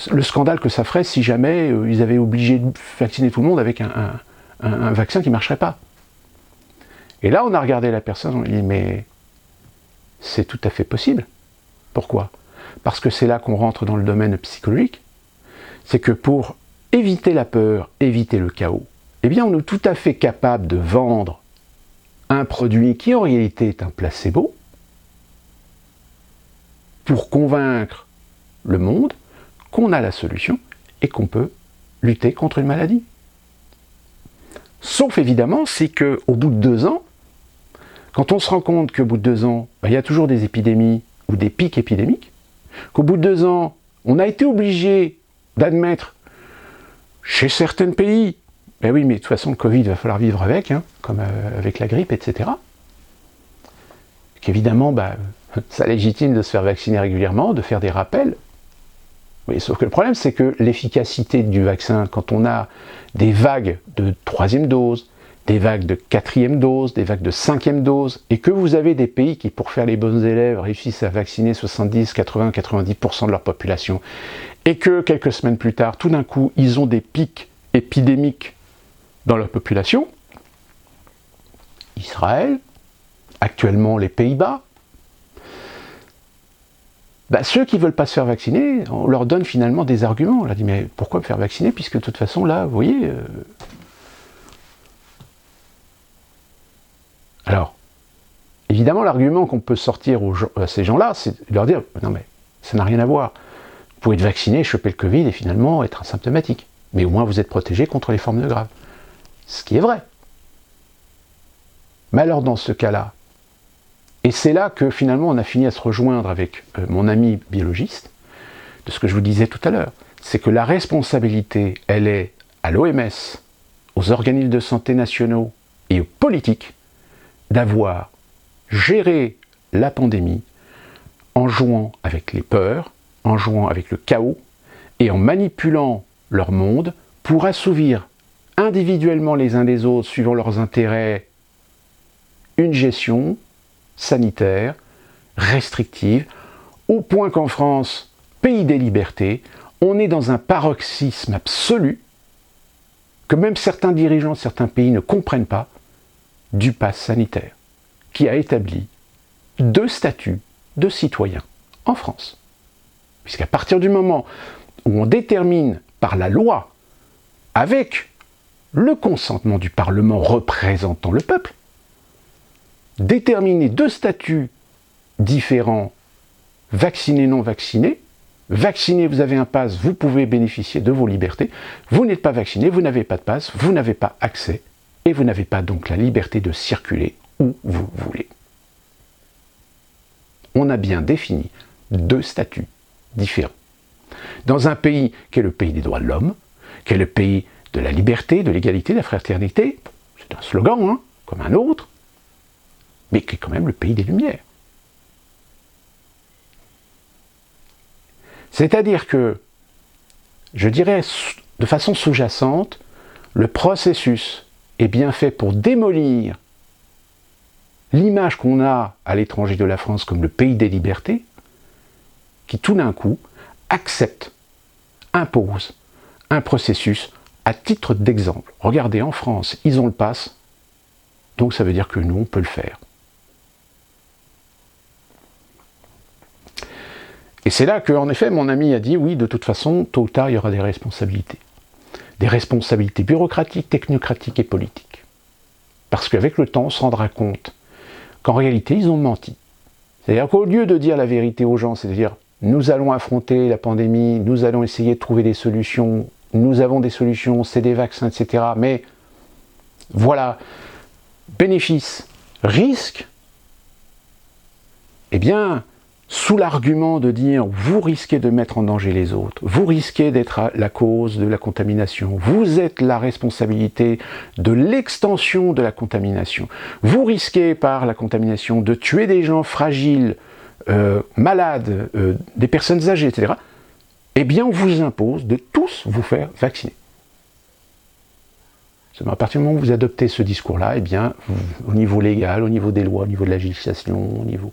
A: le scandale que ça ferait si jamais ils avaient obligé de vacciner tout le monde avec un vaccin qui ne marcherait pas. Et là, on a regardé la personne, on lui dit, mais c'est tout à fait possible. Pourquoi? Parce que c'est là qu'on rentre dans le domaine psychologique. C'est que pour éviter la peur, éviter le chaos, eh bien, on est tout à fait capable de vendre un produit qui en réalité est un placebo, pour convaincre le monde qu'on a la solution et qu'on peut lutter contre une maladie. Sauf évidemment, c'est qu'au bout de 2 ans, quand on se rend compte qu'au bout de 2 ans, il y a toujours des épidémies ou des pics épidémiques, qu'au bout de 2 ans, on a été obligé d'admettre chez certains pays, ben oui, mais de toute façon, le Covid, il va falloir vivre avec, hein, comme avec la grippe, etc. Qu'évidemment, ça légitime de se faire vacciner régulièrement, de faire des rappels. Oui, sauf que le problème, c'est que l'efficacité du vaccin, quand on a des vagues de 3e dose, des vagues de 4e dose, des vagues de 5e dose, et que vous avez des pays qui, pour faire les bons élèves, réussissent à vacciner 70, 80, 90% de leur population, et que quelques semaines plus tard, tout d'un coup, ils ont des pics épidémiques dans leur population, Israël, actuellement les Pays-Bas, ceux qui ne veulent pas se faire vacciner, on leur donne finalement des arguments. On leur dit, mais pourquoi me faire vacciner, puisque de toute façon, là, vous voyez... Alors, évidemment, l'argument qu'on peut sortir à ces gens-là, c'est de leur dire « Non mais, ça n'a rien à voir. Vous pouvez être vacciné, choper le Covid et finalement être asymptomatique. Mais au moins vous êtes protégé contre les formes de graves. » Ce qui est vrai. Mais alors dans ce cas-là, et c'est là que finalement on a fini à se rejoindre avec mon ami biologiste, de ce que je vous disais tout à l'heure, c'est que la responsabilité, elle est à l'OMS, aux organismes de santé nationaux et aux politiques d'avoir géré la pandémie en jouant avec les peurs, en jouant avec le chaos et en manipulant leur monde pour assouvir individuellement les uns les autres, suivant leurs intérêts, une gestion sanitaire, restrictive, au point qu'en France, pays des libertés, on est dans un paroxysme absolu que même certains dirigeants de certains pays ne comprennent pas du pass sanitaire, qui a établi 2 statuts de citoyens en France. Puisqu'à partir du moment où on détermine par la loi, avec le consentement du Parlement représentant le peuple, déterminer 2 statuts différents, vaccinés, non vaccinés. Vacciné, vous avez un pass, vous pouvez bénéficier de vos libertés. Vous n'êtes pas vacciné, vous n'avez pas de pass, vous n'avez pas accès, et vous n'avez pas donc la liberté de circuler où vous voulez. On a bien défini 2 statuts différents. Dans un pays qui est le pays des droits de l'homme, qui est le pays de la liberté, de l'égalité, de la fraternité, c'est un slogan, hein, comme un autre, mais qui est quand même le pays des Lumières. C'est-à-dire que, je dirais de façon sous-jacente, le processus est bien fait pour démolir l'image qu'on a à l'étranger de la France comme le pays des libertés, qui tout d'un coup accepte, impose un processus à titre d'exemple. Regardez, en France, ils ont le pass, donc ça veut dire que nous, on peut le faire. Et c'est là que, en effet, mon ami a dit, oui, de toute façon, tôt ou tard, il y aura des responsabilités. Des responsabilités bureaucratiques, technocratiques et politiques. Parce qu'avec le temps, on se rendra compte qu'en réalité, ils ont menti. C'est-à-dire qu'au lieu de dire la vérité aux gens, c'est-à-dire, nous allons affronter la pandémie, nous allons essayer de trouver des solutions, nous avons des solutions, c'est des vaccins, etc. Mais, voilà, bénéfice, risque, eh bien, sous l'argument de dire vous risquez de mettre en danger les autres, vous risquez d'être la cause de la contamination, vous êtes la responsabilité de l'extension de la contamination, vous risquez par la contamination de tuer des gens fragiles, malades, des personnes âgées, etc., eh bien on vous impose de tous vous faire vacciner. À partir du moment où vous adoptez ce discours-là, eh bien, au niveau légal, au niveau des lois, au niveau de la législation, au niveau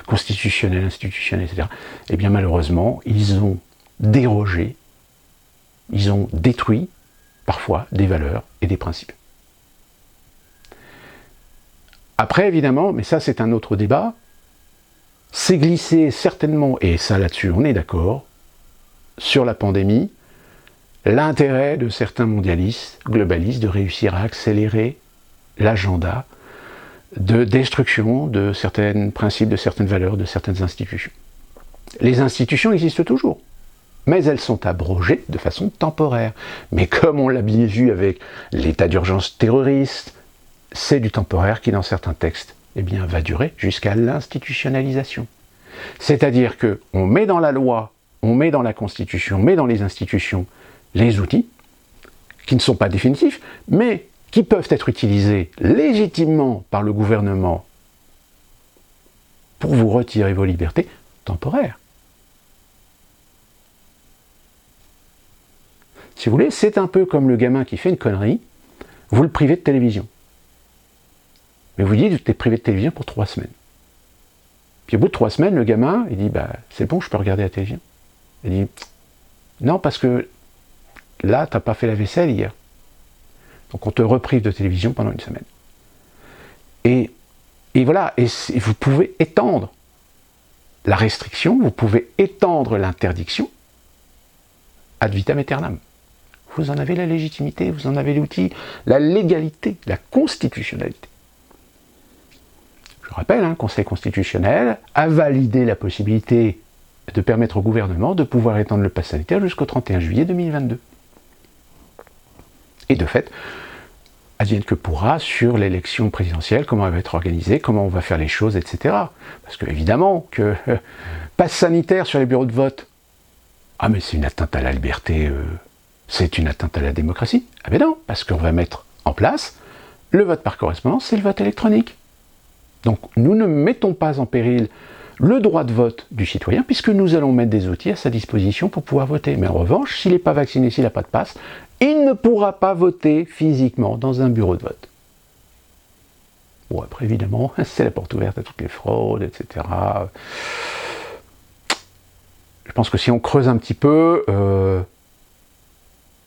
A: constitutionnel, institutionnel, etc., eh bien, malheureusement, ils ont dérogé, ils ont détruit, parfois, des valeurs et des principes. Après, évidemment, mais ça c'est un autre débat, c'est glissé certainement, et ça là-dessus on est d'accord, sur la pandémie, l'intérêt de certains mondialistes, globalistes, de réussir à accélérer l'agenda de destruction de certains principes, de certaines valeurs, de certaines institutions. Les institutions existent toujours, mais elles sont abrogées de façon temporaire. Mais comme on l'a bien vu avec l'état d'urgence terroriste, c'est du temporaire qui, dans certains textes, eh bien, va durer jusqu'à l'institutionnalisation. C'est-à-dire qu'on met dans la loi, on met dans la Constitution, on met dans les institutions les outils, qui ne sont pas définitifs, mais qui peuvent être utilisés légitimement par le gouvernement pour vous retirer vos libertés temporaires. Si vous voulez, c'est un peu comme le gamin qui fait une connerie, vous le privez de télévision. Mais vous dites, tu es privé de télévision pour 3 semaines. Puis au bout de 3 semaines, le gamin, il dit, bah, c'est bon, je peux regarder la télévision. Il dit, non, parce que là, tu n'as pas fait la vaisselle hier. Donc on te reprive de télévision pendant 1 semaine. Et voilà, et vous pouvez étendre la restriction, vous pouvez étendre l'interdiction ad vitam aeternam. Vous en avez la légitimité, vous en avez l'outil, la légalité, la constitutionnalité. je rappelle, le Conseil constitutionnel a validé la possibilité de permettre au gouvernement de pouvoir étendre le pass sanitaire jusqu'au 31 juillet 2022. Et de fait, advienne que pourra sur l'élection présidentielle, comment elle va être organisée, comment on va faire les choses, etc. Parce que évidemment que passe sanitaire sur les bureaux de vote, ah mais c'est une atteinte à la liberté, c'est une atteinte à la démocratie. Ah ben non, parce qu'on va mettre en place le vote par correspondance, c'est le vote électronique. Donc nous ne mettons pas en péril le droit de vote du citoyen, puisque nous allons mettre des outils à sa disposition pour pouvoir voter. Mais en revanche, s'il n'est pas vacciné, s'il n'a pas de passe, il ne pourra pas voter physiquement dans un bureau de vote. Bon, après, évidemment, c'est la porte ouverte à toutes les fraudes, etc. Je pense que si on creuse un petit peu,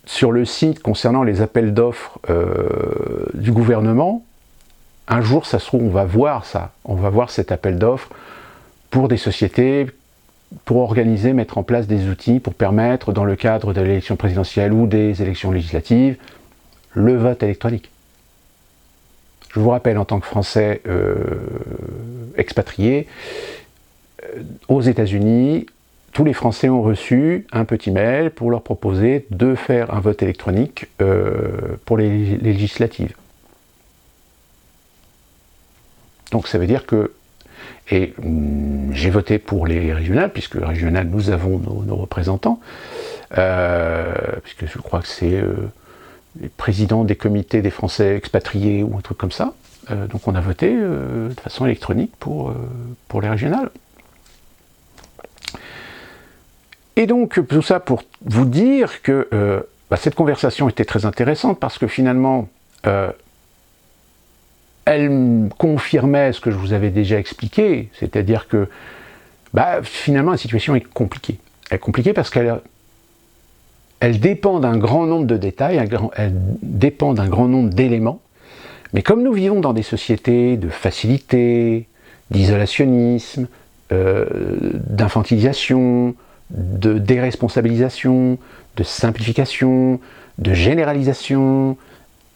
A: sur le site concernant les appels d'offres du gouvernement, un jour, ça se trouve, on va voir ça. On va voir cet appel d'offres pour des sociétés, pour organiser, mettre en place des outils pour permettre, dans le cadre de l'élection présidentielle ou des élections législatives, le vote électronique. Je vous rappelle, en tant que Français expatrié, aux États-Unis, tous les Français ont reçu un petit mail pour leur proposer de faire un vote électronique pour les législatives. Donc ça veut dire que, et j'ai voté pour les régionales, puisque régionales, nous avons nos représentants, puisque je crois que c'est les présidents des comités des Français expatriés ou un truc comme ça. Donc on a voté de façon électronique pour les régionales. Et donc tout ça pour vous dire que cette conversation était très intéressante, parce que finalement, elle confirmait ce que je vous avais déjà expliqué, c'est-à-dire que finalement la situation est compliquée. Elle est compliquée parce qu'elle dépend d'un grand nombre de détails, elle dépend d'un grand nombre d'éléments, mais comme nous vivons dans des sociétés de facilité, d'isolationnisme, d'infantilisation, de déresponsabilisation, de simplification, de généralisation,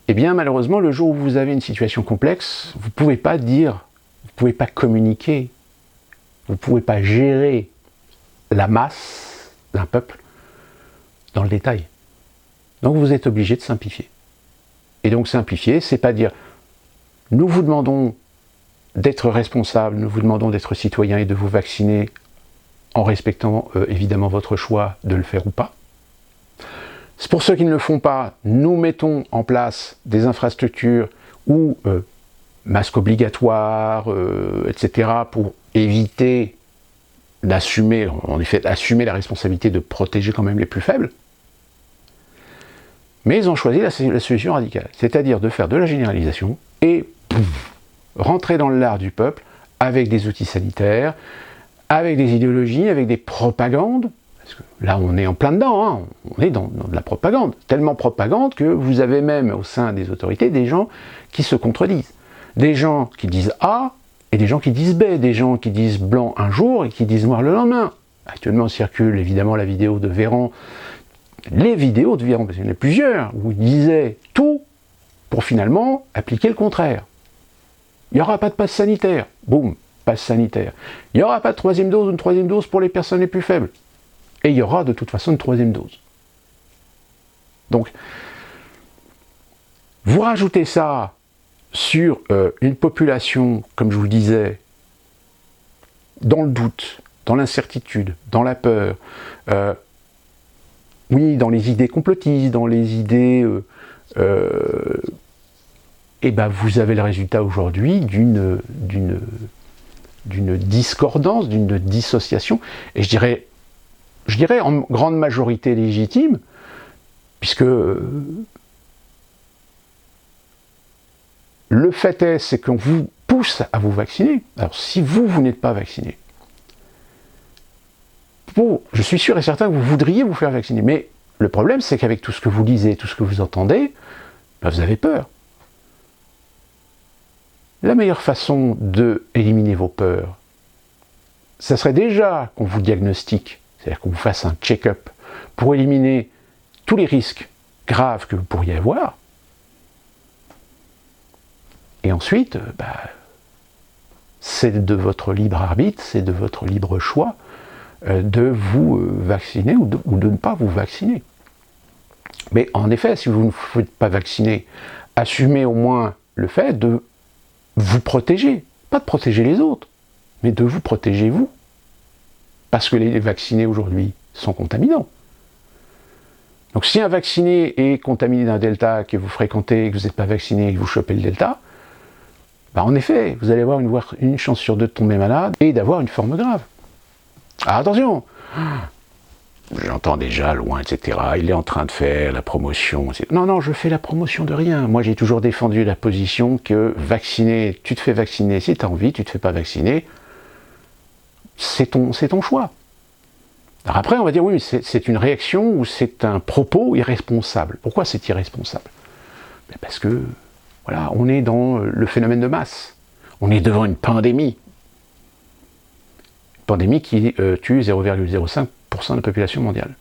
A: eh bien malheureusement, le jour où vous avez une situation complexe, vous ne pouvez pas dire, vous ne pouvez pas communiquer, vous ne pouvez pas gérer la masse d'un peuple dans le détail. Donc vous êtes obligé de simplifier. Et donc simplifier, c'est pas dire nous vous demandons d'être responsable, nous vous demandons d'être citoyen et de vous vacciner en respectant évidemment votre choix de le faire ou pas. Pour ceux qui ne le font pas, nous mettons en place des infrastructures ou masques obligatoires, etc., pour éviter d'assumer, en effet, assumer la responsabilité de protéger quand même les plus faibles. Mais ils ont choisi la solution radicale, c'est-à-dire de faire de la généralisation et rentrer dans l'art du peuple avec des outils sanitaires, avec des idéologies, avec des propagandes. Parce que là, on est en plein dedans, on est dans de la propagande. Tellement propagande que vous avez même au sein des autorités des gens qui se contredisent. Des gens qui disent A et des gens qui disent B. Des gens qui disent blanc un jour et qui disent noir le lendemain. Actuellement, circule évidemment la vidéo de Véran, les vidéos de Véran, parce qu'il y en a plusieurs, où il disait tout pour finalement appliquer le contraire. Il n'y aura pas de passe sanitaire. Boum, passe sanitaire. Il n'y aura pas de troisième dose ou une troisième dose pour les personnes les plus faibles. Et il y aura de toute façon une troisième dose. Donc, vous rajoutez ça sur une population, comme je vous le disais, dans le doute, dans l'incertitude, dans la peur, oui, dans les idées complotistes, dans les idées... et ben vous avez le résultat aujourd'hui d'une discordance, d'une dissociation, et je dirais en grande majorité légitime, puisque le fait est, c'est qu'on vous pousse à vous vacciner. Alors si vous n'êtes pas vacciné, je suis sûr et certain que vous voudriez vous faire vacciner, mais le problème c'est qu'avec tout ce que vous lisez, tout ce que vous entendez, vous avez peur. La meilleure façon d'éliminer vos peurs, ça serait déjà qu'on vous diagnostique, c'est-à-dire qu'on vous fasse un check-up pour éliminer tous les risques graves que vous pourriez avoir. c'est de votre libre arbitre, c'est de votre libre choix de vous vacciner ou de ne pas vous vacciner. Mais en effet, si vous ne vous faites pas vacciner, assumez au moins le fait de vous protéger. Pas de protéger les autres, mais de vous protéger vous. Parce que les vaccinés aujourd'hui sont contaminants. Donc si un vacciné est contaminé d'un delta que vous fréquentez et que vous n'êtes pas vacciné et que vous chopez le delta, bah en effet, vous allez avoir une chance sur 2 de tomber malade et d'avoir une forme grave. Alors attention, j'entends déjà loin, etc. Il est en train de faire la promotion. Non, non, je fais la promotion de rien. Moi, j'ai toujours défendu la position que vacciner, tu te fais vacciner si tu as envie, tu te fais pas vacciner, c'est ton choix. Alors après, on va dire, oui, mais c'est une réaction ou c'est un propos irresponsable. Pourquoi c'est irresponsable? Parce que, voilà, on est dans le phénomène de masse. On est devant une pandémie. Une pandémie qui tue 0,05% de la population mondiale.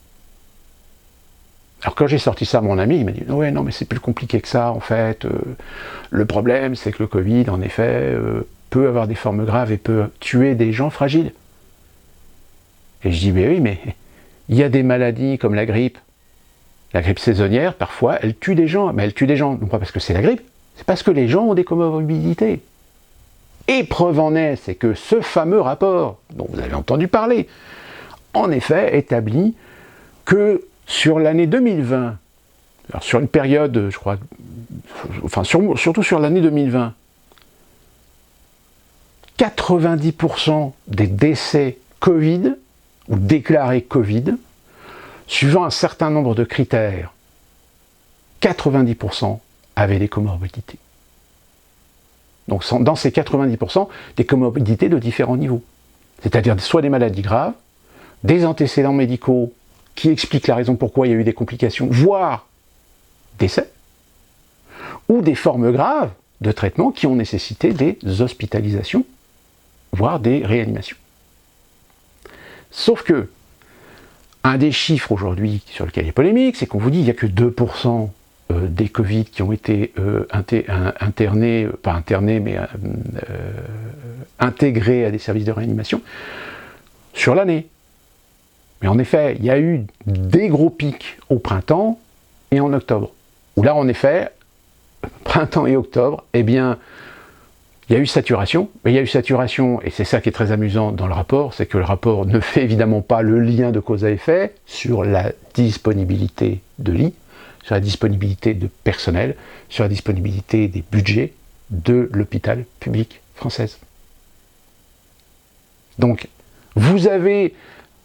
A: Alors quand j'ai sorti ça à mon ami, il m'a dit « Ouais, non, mais c'est plus compliqué que ça, en fait. Le problème, c'est que le Covid, en effet, peut avoir des formes graves et peut tuer des gens fragiles. » Et je dis « Mais oui, mais il y a des maladies comme la grippe. La grippe saisonnière, parfois, elle tue des gens. Mais elle tue des gens, non pas parce que c'est la grippe, c'est parce que les gens ont des comorbidités. » Et preuve en est, c'est que ce fameux rapport, dont vous avez entendu parler, en effet, établit que sur l'année 2020, alors sur une période, je crois, enfin surtout sur l'année 2020, 90% des décès Covid, ou déclarés Covid, suivant un certain nombre de critères, 90% avaient des comorbidités. Donc dans ces 90%, des comorbidités de différents niveaux. C'est-à-dire soit des maladies graves, des antécédents médicaux qui expliquent la raison pourquoi il y a eu des complications, voire décès, ou des formes graves de traitement qui ont nécessité des hospitalisations, voire des réanimations. Sauf que, un des chiffres aujourd'hui sur lequel il y a polémique, c'est qu'on vous dit qu'il n'y a que 2% des Covid qui ont été internés, pas internés, mais intégrés à des services de réanimation sur l'année. Mais en effet, il y a eu des gros pics au printemps et en octobre. Où là, en effet, printemps et octobre, eh bien, il y a eu saturation. Mais il y a eu saturation, et c'est ça qui est très amusant dans le rapport, c'est que le rapport ne fait évidemment pas le lien de cause à effet sur la disponibilité de lits, sur la disponibilité de personnel, sur la disponibilité des budgets de l'hôpital public française. Donc, vous avez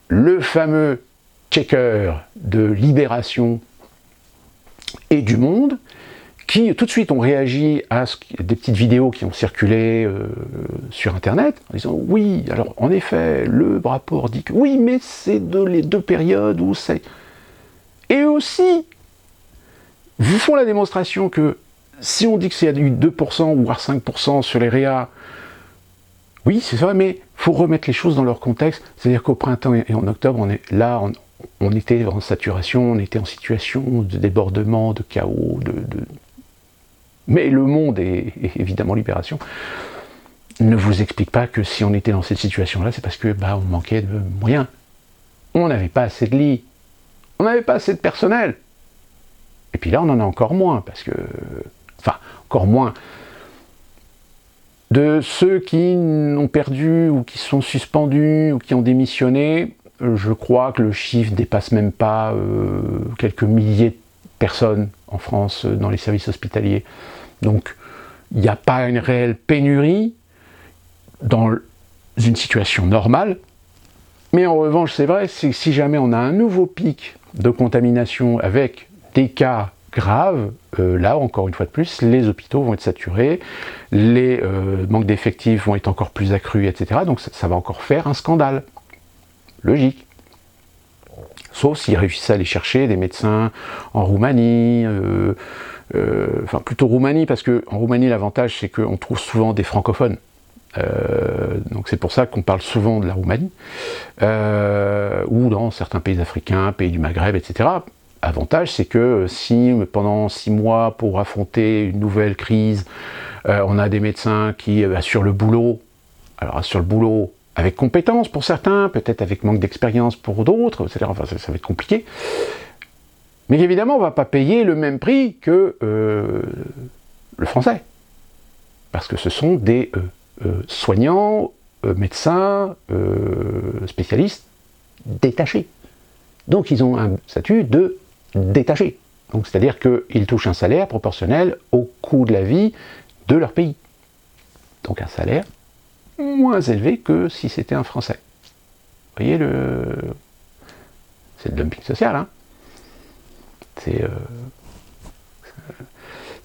A: le fameux checker de Libération et du Monde, qui tout de suite ont réagi à des petites vidéos qui ont circulé sur Internet, en disant « Oui, alors en effet, le rapport dit que oui, mais c'est les 2 périodes où c'est... » Et aussi, vous font la démonstration que si on dit que c'est eu 2% ou voire 5% sur les réa, oui, c'est vrai, mais il faut remettre les choses dans leur contexte. C'est-à-dire qu'au printemps et en octobre, on était en saturation, on était en situation de débordement, de chaos, Mais le Monde et évidemment Libération ne vous explique pas que si on était dans cette situation-là, c'est parce que on manquait de moyens. On n'avait pas assez de lits, on n'avait pas assez de personnel. Et puis là, on en a encore moins, parce que... Enfin, encore moins. De ceux qui ont perdu, ou qui sont suspendus, ou qui ont démissionné, je crois que le chiffre dépasse même pas quelques milliers de personnes en France dans les services hospitaliers. Donc, il n'y a pas une réelle pénurie dans une situation normale. Mais en revanche, c'est vrai, c'est que si jamais on a un nouveau pic de contamination avec des cas graves, là, encore une fois de plus, les hôpitaux vont être saturés, les manques d'effectifs vont être encore plus accrus, etc. Donc ça va encore faire un scandale. Logique. Sauf s'ils réussissent à aller chercher des médecins en Roumanie, enfin plutôt Roumanie, parce qu'en Roumanie, l'avantage, c'est qu'on trouve souvent des francophones. Donc c'est pour ça qu'on parle souvent de la Roumanie, ou dans certains pays africains, pays du Maghreb, etc. Avantage, c'est que si pendant 6 mois, pour affronter une nouvelle crise, on a des médecins qui assurent le boulot, Alors sur le boulot, avec compétence pour certains, peut-être avec manque d'expérience pour d'autres, etc. Enfin, ça va être compliqué. Mais évidemment, on ne va pas payer le même prix que le français. Parce que ce sont des soignants, médecins, spécialistes détachés. Donc ils ont un statut de détaché. Donc c'est-à-dire qu'ils touchent un salaire proportionnel au coût de la vie de leur pays. Donc un salaire moins élevé que si c'était un Français. Vous voyez, c'est le dumping social, hein. C'est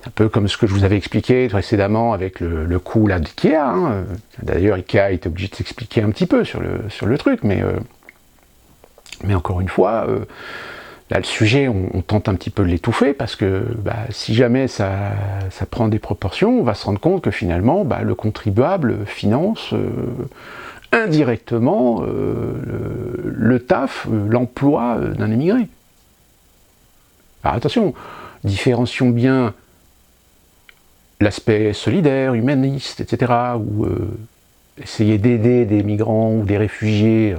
A: un peu comme ce que je vous avais expliqué précédemment avec le coût là d'IKEA. Hein. D'ailleurs, IKEA était obligé de s'expliquer un petit peu sur le truc, mais encore une fois, là, le sujet, on tente un petit peu de l'étouffer, parce que si jamais ça prend des proportions, on va se rendre compte que finalement, le contribuable finance indirectement le taf, l'emploi d'un émigré. Alors attention, différencions bien l'aspect solidaire, humaniste, etc., ou essayer d'aider des migrants ou des réfugiés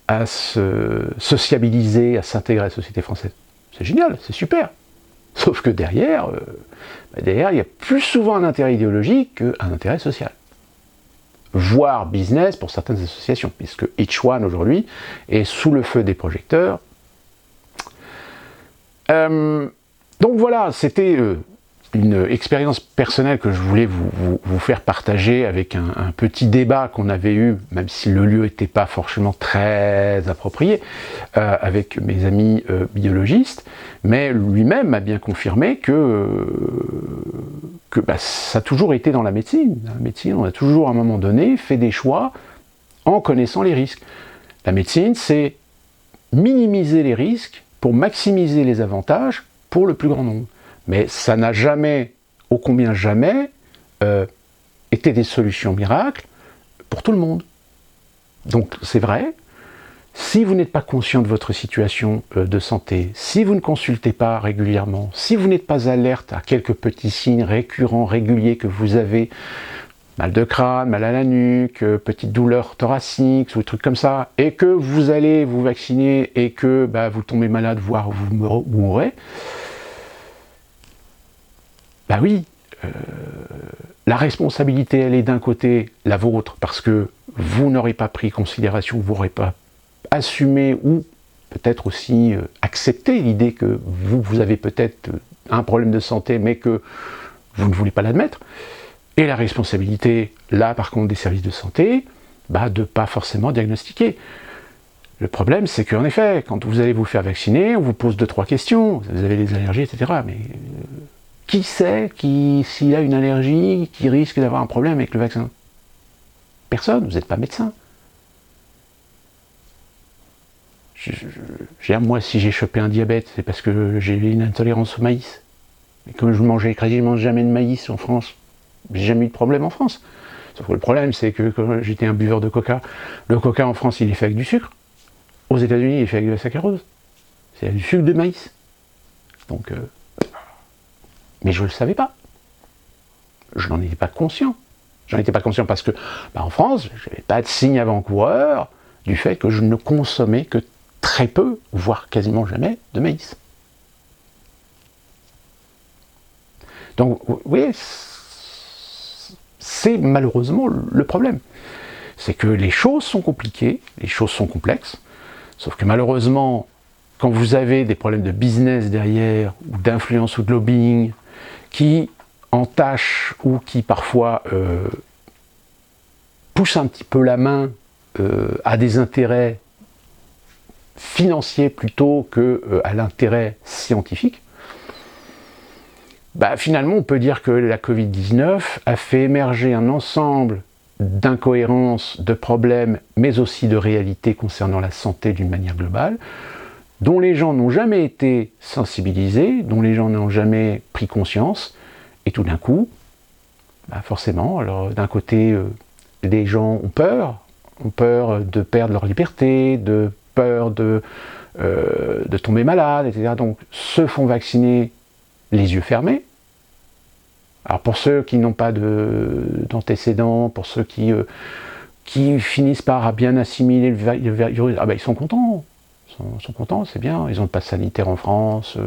A: à se sociabiliser, à s'intégrer à la société française. C'est génial, c'est super. Sauf que derrière, il y a plus souvent un intérêt idéologique qu'un intérêt social. Voire business pour certaines associations, puisque Each One aujourd'hui est sous le feu des projecteurs. Donc voilà, c'était une expérience personnelle que je voulais vous faire partager avec un petit débat qu'on avait eu, même si le lieu n'était pas forcément très approprié, avec mes amis biologistes, mais lui-même m'a bien confirmé que ça a toujours été dans la médecine. Dans la médecine, on a toujours à un moment donné fait des choix en connaissant les risques. La médecine, c'est minimiser les risques pour maximiser les avantages pour le plus grand nombre. Mais ça n'a jamais, ô combien jamais, été des solutions miracles pour tout le monde. Donc c'est vrai, si vous n'êtes pas conscient de votre situation de santé, si vous ne consultez pas régulièrement, si vous n'êtes pas alerte à quelques petits signes récurrents, réguliers que vous avez, mal de crâne, mal à la nuque, petite douleur thoracique, ou des trucs comme ça, et que vous allez vous vacciner et que vous tombez malade, voire vous mourrez, oui, la responsabilité, elle est d'un côté la vôtre, parce que vous n'aurez pas pris considération, vous n'aurez pas assumé, ou peut-être aussi accepté l'idée que vous avez peut-être un problème de santé, mais que vous ne voulez pas l'admettre. Et la responsabilité, là par contre, des services de santé, de ne pas forcément diagnostiquer. Le problème, c'est qu'en effet, quand vous allez vous faire vacciner, on vous pose 2-3 questions, vous avez des allergies, etc. Mais qui sait s'il a une allergie, qui risque d'avoir un problème avec le vaccin? Personne, vous n'êtes pas médecin. Moi, si j'ai chopé un diabète, c'est parce que j'ai une intolérance au maïs. Et comme je mangeais quasiment jamais de maïs en France, j'ai jamais eu de problème en France. Sauf que le problème, c'est que quand j'étais un buveur de coca, le coca en France, il est fait avec du sucre. Aux États-Unis, il est fait avec de la saccharose. C'est du sucre de maïs. Donc, mais je ne le savais pas. Je n'en étais pas conscient. J'en étais pas conscient parce que, en France, je n'avais pas de signe avant-coureur du fait que je ne consommais que très peu, voire quasiment jamais, de maïs. Donc, vous voyez, c'est malheureusement le problème. C'est que les choses sont compliquées, les choses sont complexes, sauf que malheureusement, quand vous avez des problèmes de business derrière, ou d'influence ou de lobbying, qui entachent ou qui parfois poussent un petit peu la main à des intérêts financiers plutôt qu'à l'intérêt scientifique, finalement on peut dire que la Covid-19 a fait émerger un ensemble d'incohérences, de problèmes, mais aussi de réalités concernant la santé d'une manière globale, dont les gens n'ont jamais été sensibilisés, dont les gens n'ont jamais pris conscience, et tout d'un coup, forcément, alors d'un côté, les gens ont peur de perdre leur liberté, de peur de tomber malade, etc. Donc se font vacciner les yeux fermés, Alors pour ceux qui n'ont pas d'antécédents, pour ceux qui finissent par bien assimiler le virus, ah ben ils sont contents. Ils sont contents, c'est bien. Ils ont le pass sanitaire en France.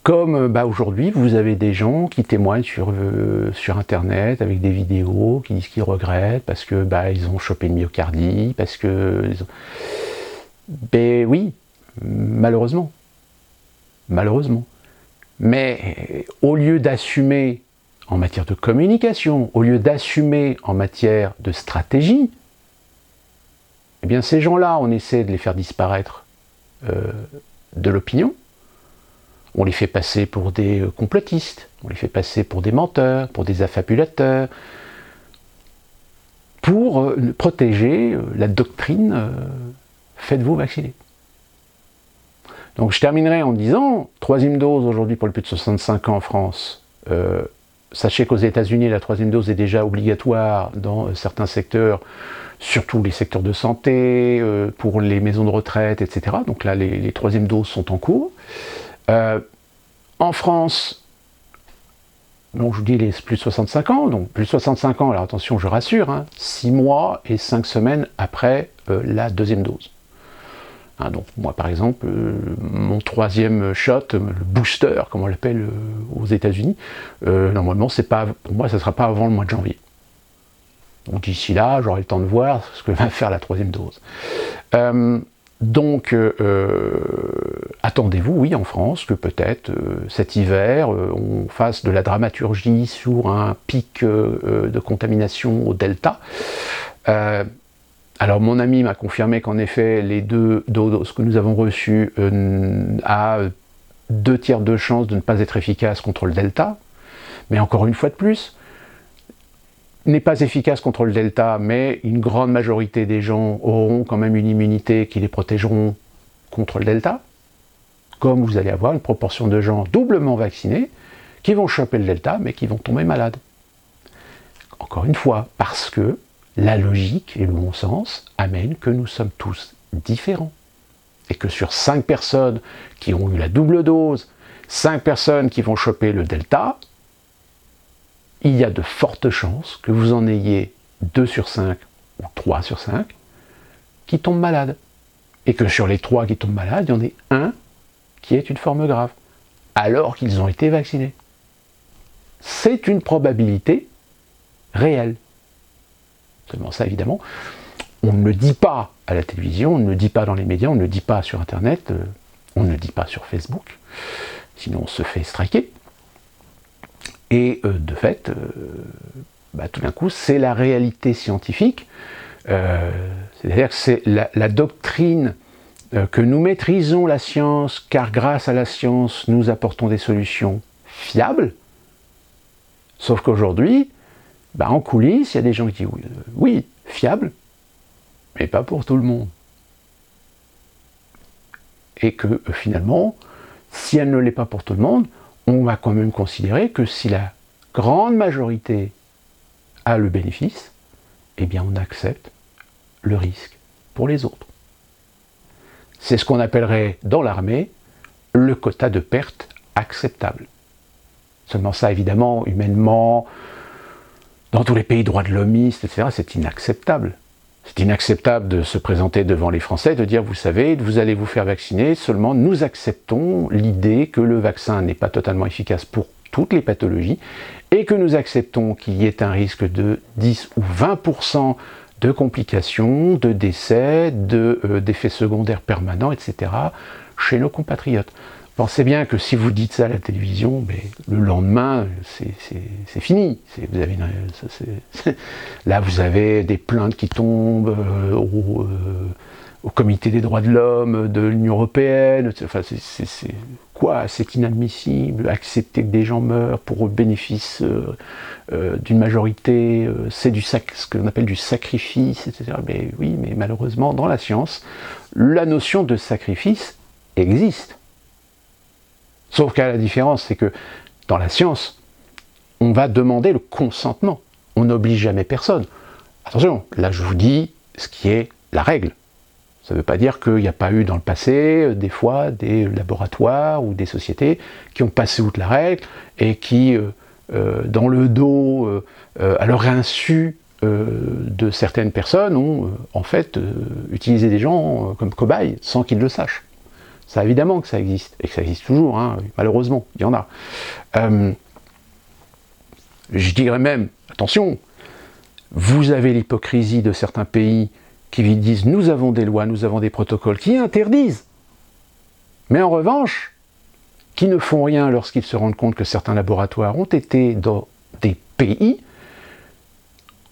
A: Comme aujourd'hui, vous avez des gens qui témoignent sur Internet avec des vidéos, qui disent qu'ils regrettent parce que ils ont chopé une myocardie, parce que... Ben oui, malheureusement. Malheureusement. Mais au lieu d'assumer en matière de communication, au lieu d'assumer en matière de stratégie, eh bien ces gens-là, on essaie de les faire disparaître de l'opinion. On les fait passer pour des complotistes, on les fait passer pour des menteurs, pour des affabulateurs, pour protéger la doctrine faites-vous vacciner. Donc je terminerai en disant, troisième dose aujourd'hui pour les plus de 65 ans en France. Sachez qu'aux États-Unis, la troisième dose est déjà obligatoire dans certains secteurs, surtout les secteurs de santé, pour les maisons de retraite, etc. Donc là, les troisièmes doses sont en cours. En France, donc je vous dis les plus de 65 ans, donc plus de 65 ans, alors attention, je rassure, 6 mois et 5 semaines après la deuxième dose. Donc moi par exemple, mon troisième shot, le booster, comme on l'appelle aux États-Unis, normalement c'est pas, pour moi ça ne sera pas avant le mois de janvier. Donc d'ici là, j'aurai le temps de voir ce que va faire la troisième dose. Donc attendez-vous, oui, en France, que peut-être cet hiver, on fasse de la dramaturgie sur un pic de contamination au Delta. Alors mon ami m'a confirmé qu'en effet, les 2 doses que nous avons reçues a 2 tiers de chance de ne pas être efficace contre le Delta. Mais encore une fois de plus, n'est pas efficace contre le Delta, mais une grande majorité des gens auront quand même une immunité qui les protégeront contre le Delta. Comme vous allez avoir une proportion de gens doublement vaccinés qui vont choper le Delta, mais qui vont tomber malades. Encore une fois, parce que la logique et le bon sens amènent que nous sommes tous différents. Et que sur 5 personnes qui ont eu la double dose, 5 personnes qui vont choper le Delta, il y a de fortes chances que vous en ayez 2 sur 5 ou 3 sur 5 qui tombent malades. Et que sur les 3 qui tombent malades, il y en ait un qui est une forme grave, alors qu'ils ont été vaccinés. C'est une probabilité réelle. Seulement ça, évidemment, on ne le dit pas à la télévision, on ne le dit pas dans les médias, on ne le dit pas sur Internet, on ne le dit pas sur Facebook, sinon on se fait striker. Et de fait, tout d'un coup, c'est la réalité scientifique, c'est-à-dire que c'est la doctrine que nous maîtrisons la science, car grâce à la science, nous apportons des solutions fiables, sauf qu'aujourd'hui, en coulisses, il y a des gens qui disent oui, fiable, mais pas pour tout le monde. Et que finalement, si elle ne l'est pas pour tout le monde, on va quand même considérer que si la grande majorité a le bénéfice, eh bien on accepte le risque pour les autres. C'est ce qu'on appellerait dans l'armée le quota de perte acceptable. Seulement ça, évidemment, humainement, dans tous les pays droits de l'hommistes, etc., c'est inacceptable. C'est inacceptable de se présenter devant les Français, de dire, vous savez, vous allez vous faire vacciner, seulement nous acceptons l'idée que le vaccin n'est pas totalement efficace pour toutes les pathologies, et que nous acceptons qu'il y ait un risque de 10 ou 20% de complications, de décès, d'effets secondaires permanents, etc., chez nos compatriotes. Pensez bien que si vous dites ça à la télévision, le lendemain, c'est fini. Là, vous avez des plaintes qui tombent au Comité des droits de l'homme de l'Union européenne. Enfin, c'est quoi? C'est inadmissible. Accepter que des gens meurent pour le bénéfice d'une majorité, c'est ce qu'on appelle du sacrifice, etc. Mais oui, mais malheureusement, dans la science, la notion de sacrifice existe. Sauf qu'à la différence, c'est que dans la science, on va demander le consentement. On n'oblige jamais personne. Attention, là je vous dis ce qui est la règle. Ça ne veut pas dire qu'il n'y a pas eu dans le passé, des fois, des laboratoires ou des sociétés qui ont passé outre la règle et qui, dans le dos, à leur insu de certaines personnes, ont en fait utilisé des gens comme cobayes sans qu'ils le sachent. Ça, évidemment que ça existe, et que ça existe toujours, hein, malheureusement, il y en a. Je dirais même, attention, vous avez l'hypocrisie de certains pays qui disent « nous avons des lois, nous avons des protocoles » qui interdisent. Mais en revanche, qui ne font rien lorsqu'ils se rendent compte que certains laboratoires ont été dans des pays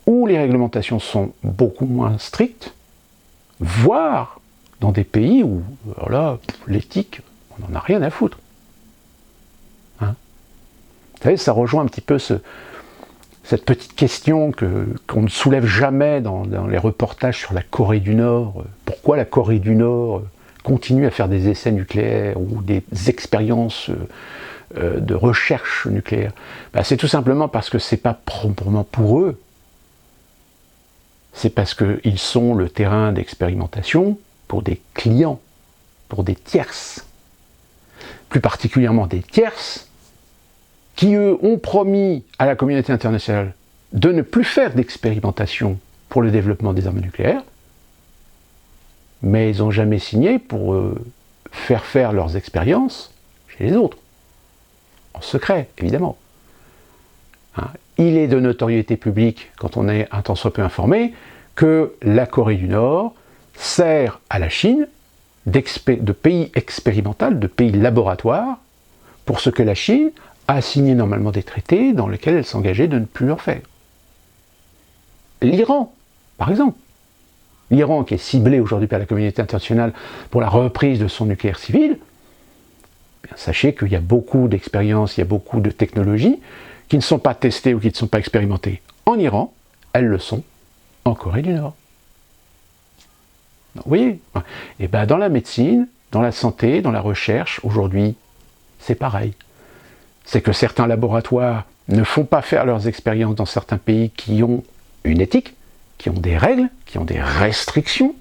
A: où les réglementations sont beaucoup moins strictes, voire dans des pays où, alors là, l'éthique, on n'en a rien à foutre. Hein? Vous savez, ça rejoint un petit peu cette petite question qu'on ne soulève jamais dans les reportages sur la Corée du Nord. Pourquoi la Corée du Nord continue à faire des essais nucléaires ou des expériences de recherche nucléaire? Ben, c'est tout simplement parce que c'est pas proprement pour eux. C'est parce qu'ils sont le terrain d'expérimentation pour des clients, pour des tierces. Plus particulièrement des tierces qui, eux, ont promis à la communauté internationale de ne plus faire d'expérimentation pour le développement des armes nucléaires, mais ils n'ont jamais signé pour faire leurs expériences chez les autres. En secret, évidemment. Hein, il est de notoriété publique, quand on est un tant soit peu informé, que la Corée du Nord sert à la Chine de pays expérimental, de pays laboratoire, pour ce que la Chine a signé normalement des traités dans lesquels elle s'engageait de ne plus en faire. L'Iran, par exemple. L'Iran, qui est ciblé aujourd'hui par la communauté internationale pour la reprise de son nucléaire civil, bien, sachez qu'il y a beaucoup d'expériences, il y a beaucoup de technologies qui ne sont pas testées ou qui ne sont pas expérimentées en Iran, elles le sont en Corée du Nord. Vous voyez? Et bien dans la médecine, dans la santé, dans la recherche, aujourd'hui, c'est pareil. C'est que certains laboratoires ne font pas faire leurs expériences dans certains pays qui ont une éthique, qui ont des règles, qui ont des restrictions,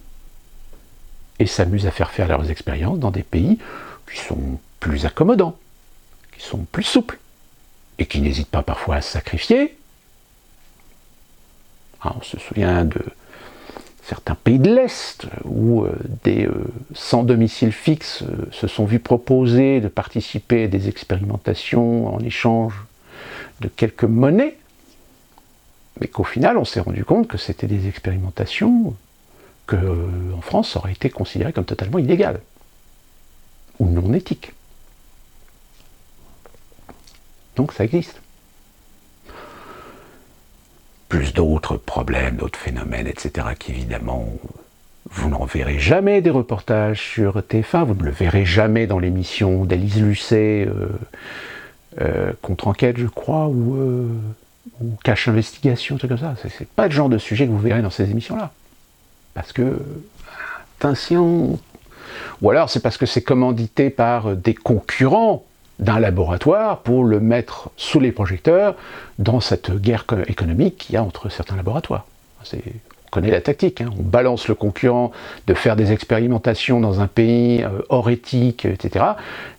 A: et s'amusent à faire leurs expériences dans des pays qui sont plus accommodants, qui sont plus souples, et qui n'hésitent pas parfois à se sacrifier. On se souvient de certains pays de l'Est, où des sans domicile fixe se sont vus proposer de participer à des expérimentations en échange de quelques monnaies, mais qu'au final on s'est rendu compte que c'était des expérimentations que, en France, auraient été considérées comme totalement illégales, ou non éthiques. Donc ça existe. Plus d'autres problèmes, d'autres phénomènes, etc., qu'évidemment, vous n'en verrez jamais des reportages sur TF1, vous ne le verrez jamais dans l'émission d'Élise Lucet, Contre-enquête, je crois, ou Cache Investigation, truc comme ça. C'est pas le genre de sujet que vous verrez dans ces émissions-là. Parce que, attention, ou alors c'est parce que c'est commandité par des concurrents d'un laboratoire pour le mettre sous les projecteurs dans cette guerre économique qu'il y a entre certains laboratoires. On connaît la tactique, hein. On balance le concurrent de faire des expérimentations dans un pays hors éthique, etc.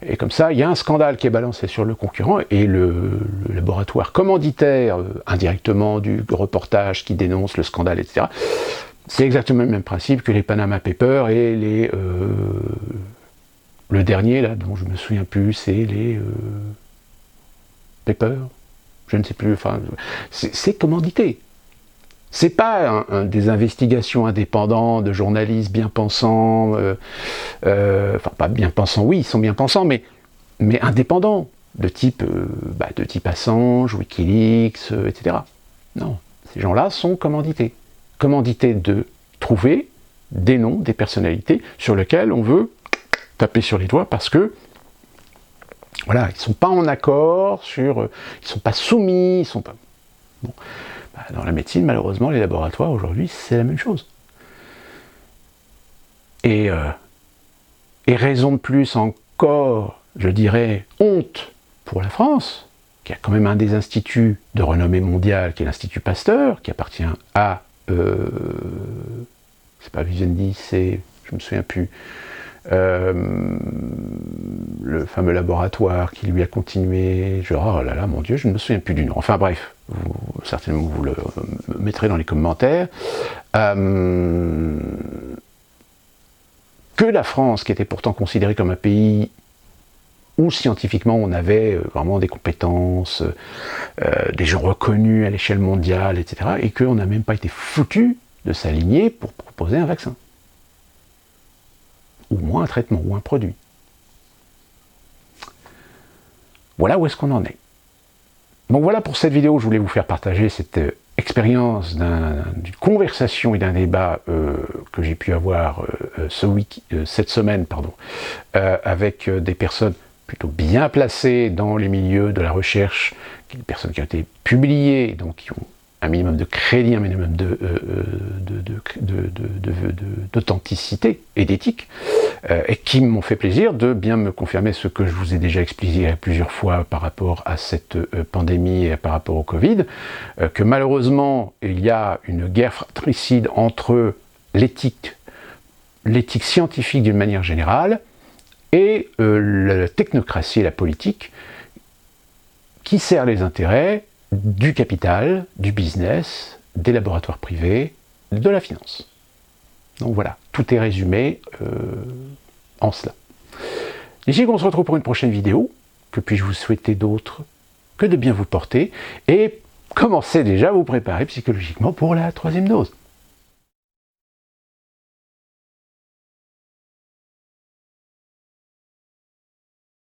A: Et comme ça, il y a un scandale qui est balancé sur le concurrent et le laboratoire commanditaire, indirectement du reportage qui dénonce le scandale, etc. C'est exactement le même principe que les Panama Papers et le dernier, là, dont je me souviens plus, c'est les Papers, je ne sais plus, enfin, c'est commandité. C'est pas des investigations indépendantes de journalistes bien pensants, enfin pas bien pensants, oui, ils sont bien pensants, mais indépendants, de type Assange, Wikileaks, etc. Non, ces gens-là sont commandités. Commandités de trouver des noms, des personnalités sur lesquelles on veut taper sur les doigts parce que voilà, ils sont pas en accord ils sont pas soumis, ils sont pas. Bon. Dans la médecine, malheureusement, les laboratoires aujourd'hui, c'est la même chose. Et raison de plus encore, je dirais, honte pour la France, qui a quand même un des instituts de renommée mondiale, qui est l'Institut Pasteur, qui appartient à c'est pas Vivendi, c'est je me souviens plus, le fameux laboratoire qui lui a continué, genre, oh là là, mon Dieu, je ne me souviens plus du nom. Enfin bref, certainement vous le mettrez dans les commentaires. Que la France, qui était pourtant considérée comme un pays où scientifiquement on avait vraiment des compétences, des gens reconnus à l'échelle mondiale, etc., et qu'on n'a même pas été foutu de s'aligner pour proposer un vaccin. Ou moins un traitement, ou un produit. Voilà où est-ce qu'on en est. Donc voilà pour cette vidéo, je voulais vous faire partager cette expérience d'une conversation et d'un débat que j'ai pu avoir cette semaine, avec des personnes plutôt bien placées dans les milieux de la recherche, des personnes qui ont été publiées, donc qui ont un minimum de crédit, un minimum d'authenticité et d'éthique, et qui m'ont fait plaisir de bien me confirmer ce que je vous ai déjà expliqué plusieurs fois par rapport à cette pandémie et par rapport au Covid, que malheureusement il y a une guerre fratricide entre l'éthique scientifique d'une manière générale et la technocratie et la politique qui sert les intérêts du capital, du business, des laboratoires privés, de la finance. Donc voilà, tout est résumé en cela. D'ici qu'on se retrouve pour une prochaine vidéo, que puis-je vous souhaiter d'autre que de bien vous porter et commencer déjà à vous préparer psychologiquement pour la 3e dose.